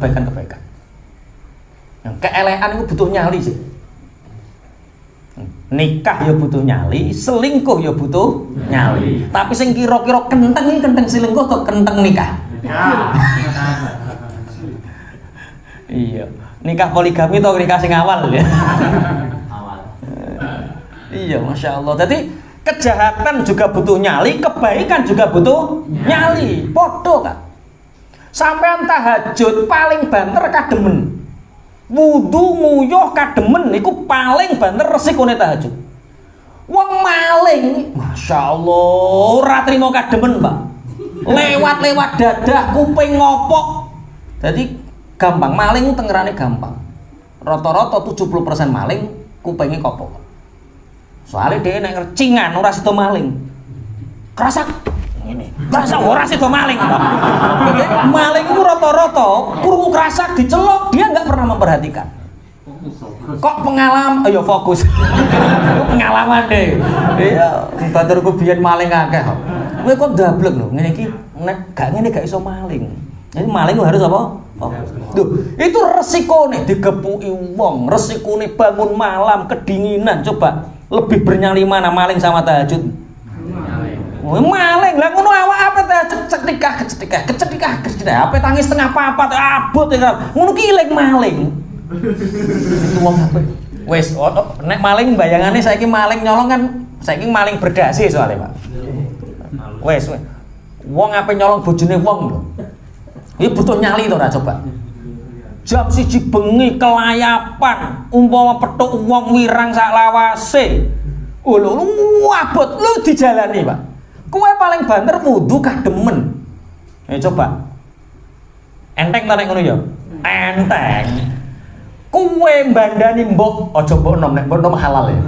Yang keelekan itu butuh nyali sih. Nikah ya butuh nyali, selingkuh ya butuh nyali. Tapi sing kira-kira kenteng selingkuh atau kenteng nikah? Iya. Nikah poligami atau nikah sing awal ya? Iya, Masya Allah. Jadi kejahatan juga butuh nyali, kebaikan juga butuh nyali. Podo kan. Sampean tahajud paling banter kademen. Wudu nguyuh kademen iku paling banter resikone tahajud. Wong maling, Masya Allah, ora trimo kademen, Pak. Lewat dadah, kuping ngopok. Jadi gampang maling tengerane gampang. Rata-rata 70% maling kupingnya kopok. Soalnya dia nek ngercingan ora sida maling. Kerasak ngene. Kerasa ora sida maling. Maling itu rata-rata krungu kerasak dicelok, dia enggak pernah memperhatikan. Kok pengalaman ya fokus. Pengalaman deh. Iya, baturku biyen maling akeh kok. Kowe kok dablek lho, ngene iki nek gak ngene gak iso maling. Jadi maling harus apa? Duh, itu resikone digepuki wong, resikone bangun malam kedinginan. Coba lebih bernyali mana maling sama tahajud? Maling lah ngono awak apa tahajud kecetikah apa tangis tengah papat abot ya ngono ki ilang maling. Itu wong apa? Wes nek maling bayangane saiki maling nyolong kan saiki maling berdasi soalnya, Pak. Wes wong ape nyolong bojone wong lho. Iki butuh nyali to ora coba. Jam 1 bengi kelayapan umpama petuk wong wirang sak lawase. Oh lho abot lu dijalani, Pak. Kowe paling banter wudu kademen. Coba. Enteng ta nek ngono ya? Enteng. Kowe mbandani mbok aja mbok nom nek mbok nom halal ya.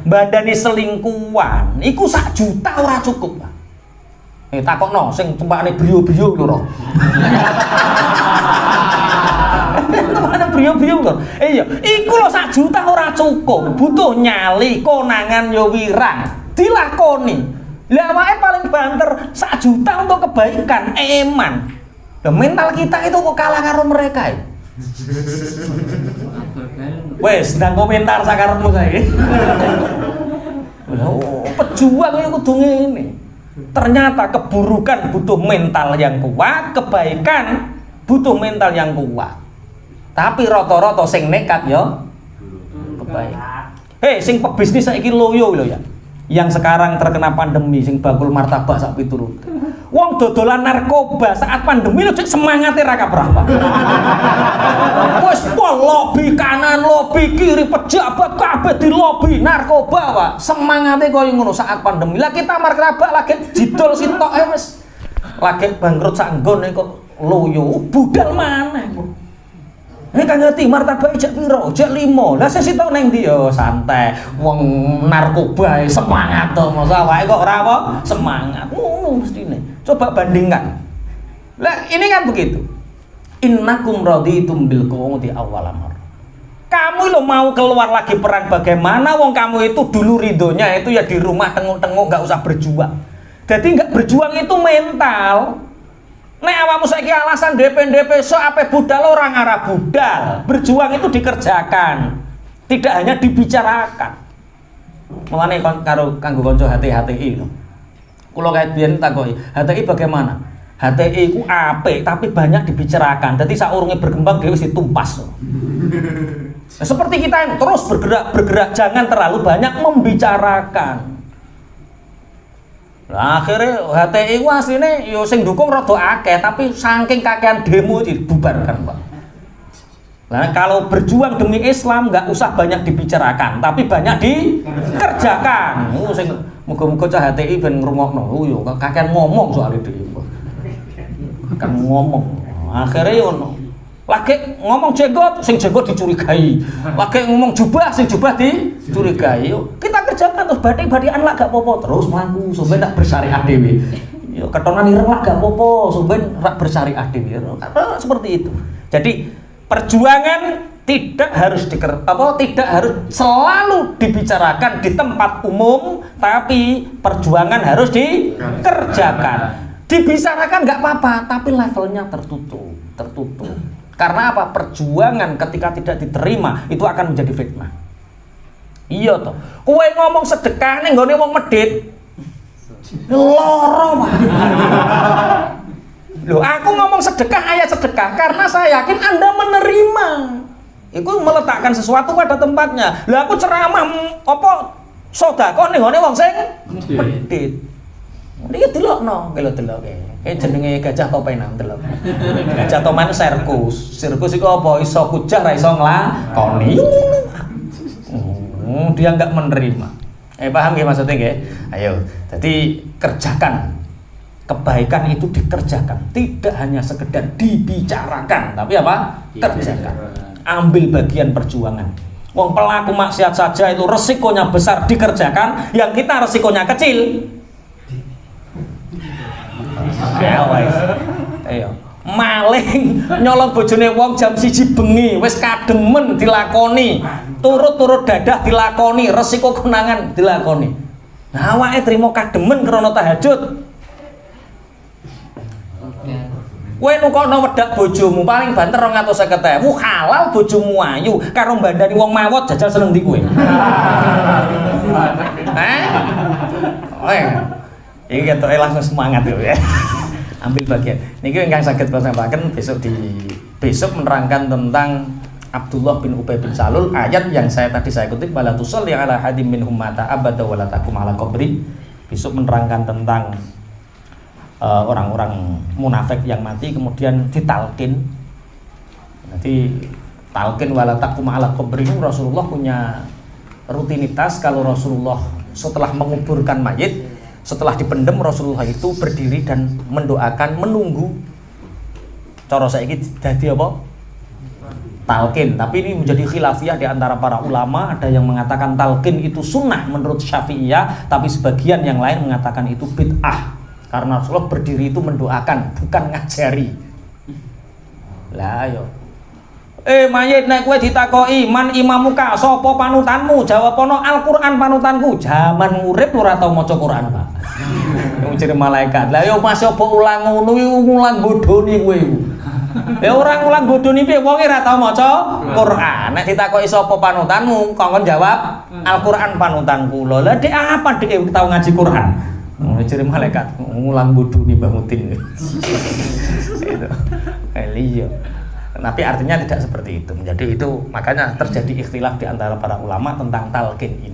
Mbandani selingkuhan iku 1 juta ora cukup, Pak. Takokno sing cempakane brio-brio lho. Mana brio-brio lho. Iya, iku lho 1 juta ora cukup. Butuh nyali, konangan yo wirang. Dilakoni. Lah awake paling banter 1 juta untuk kebaikan, eman. Lah mental kita itu kok kalah karo mereka. Wes, ndang komentar sakarepmu saiki. Oh, pejuang itu kudu ngene. Ternyata keburukan butuh mental yang kuat, kebaikan butuh mental yang kuat. Tapi rata-rata sing nekat ya kebaikan. Hei, sing pebisnis saiki loyo lho ya. Yang sekarang terkena pandemi sing bakul martabak sak piturut. Wong dodolan narkoba saat pandemi lho cek semangate ra kabrah. Wis pol lobi kanan, lobi kiri, pejabat kabeh di lobi narkoba, Pak. Semangate koyo ngono saat pandemi. Lah kita martabak lagi jidol sitok wis. Lagi bangkrut sak nggone kok loyo budal maneh kok. Kan ngerti martabak jak piro? Jak 5. Lah sing sitok ning ndi yo santai. Wong narkoba semangat to, masa awake kok ora apa? Semangat. Ngono mestine. Coba bandingkan. Lah ini kan begitu. Innakum raditum bil qu'udi awwal amr. Kamu lo mau keluar lagi perang bagaimana wong kamu itu dulu ridhonya itu ya di rumah tengok-tengok enggak usah berjuang. Jadi enggak berjuang itu mental. Nek awakmu saiki alasan DP sok ape budal orang arah budal. Berjuang itu dikerjakan. Tidak hanya dibicarakan. Mulane karo kanggo kanca HTI lho. Kula kae biyen takoki, HTI bagaimana? HTI ku apik tapi banyak dibicarakan. Dadi saurunge berkembang dhewe wis ditumpas. Seperti kita ini terus bergerak, jangan terlalu banyak membicarakan. Lah akhirnya HTI ku asline yo sing dukung rada akeh tapi saking kakean demo dibubarkan, Pak. Nah, kalau berjuang demi Islam nggak usah banyak dibicarakan, tapi banyak dikerjakan. Sing muga-muga cah HTI ben ngrungokno. Yo kakean ngomong soal itu. Kan ngomong. Akhirnya ngono. Lagi ngomong jenggot, sing jenggot dicurigai. Lagi ngomong jubah, sing jubah dicurigai. Yuk, kita kerjakan terus batik-batikan lah gak apa-apa. Terus mlaku sampeyan tak bersyariah dhewe. Yo ketonan ireng lah gak apa-apa, sampeyan rak bersyariah dhewe. Seperti itu. Jadi perjuangan tidak harus selalu dibicarakan di tempat umum, tapi perjuangan harus dikerjakan. Dibicarakan nggak apa-apa, tapi levelnya tertutup. Karena apa? Perjuangan ketika tidak diterima itu akan menjadi fitnah. Iya toh. Kowe ngomong sedekah ning nggone wong medhit. Loro, Pak. Loh, aku ngomong sedekah, ayat sedekah karena saya yakin Anda menerima. Itu meletakkan sesuatu pada tempatnya. Lah aku ceramah apa sedekah ning ngone wong sing medhit. Iki delokno, kalau delok jenenge gajah topenan delok. Gajah topenan sirkus. Sirkus iku apa? Iso kujah ra iso nglakoni. Dia enggak menerima. Paham nggih maksudnya nggih? Ayo. Jadi kerjakan. Kebaikan itu dikerjakan, tidak hanya sekedar dibicarakan, tapi apa? Kerjakan. Ambil bagian perjuangan. Wong pelaku maksiat saja itu resikonya besar dikerjakan, yang kita resikonya kecil. Ayo, maling nyolong bojone wong jam 1 bengi wis kademen dilakoni, turut-turut dadah dilakoni, resiko konangan dilakoni. Nah, awake trimo kademen krana tahajud. Kowe nukono wedak bojomu paling banter 250.000, halal bojomu ayu karo mbandani wong mawot jajal seneng ndi kowe? Iki ketoke langsung semangat yo ya. Ambil bagian. Niki ingkang saged kula sampaikan besok menerangkan tentang Abdullah bin Ubay bin Salul, ayat yang tadi saya kutip, wala tusalli ala hadim minhum mata abada wala taqum ala qabri. Besok menerangkan tentang orang-orang munafik yang mati kemudian ditalkin. Nanti talkin wala taqum ala qabri. Rasulullah punya rutinitas kalau Rasulullah setelah menguburkan mayit, setelah dipendem, Rasulullah itu berdiri dan mendoakan, menunggu. Cara saiki dadi apa? Talqin. Tapi ini menjadi khilafiyah di antara para ulama. Ada yang mengatakan talqin itu sunnah menurut Syafi'iyah, tapi sebagian yang lain mengatakan itu bid'ah. Karena Rasulullah berdiri itu mendoakan, bukan ngajari. Lah ayo. Mayit nek kowe ditakoki, "Man imamuka? Sapa panutanmu?" Jawabono, "Al-Qur'an panutanku." Zaman urip ora tau maca Qur'an, Pak. Wong jere malaikat. Lah yo masih apa ulang ngono iki ulang bodoni kowe iku. Ya orang ulang bodoni piye wong ora tau maca Quran. Nek ditakoki sapa panutanmu, kongkon jawab Al-Qur'an panutan kula. Lah dek apa dek tau ngaji Quran? Ciri malaikat ngulang bodoni Mbah Mutin. Itu. Iya. Tapi artinya tidak seperti itu. Jadi itu makanya terjadi ikhtilaf di antara para ulama tentang talqin ini.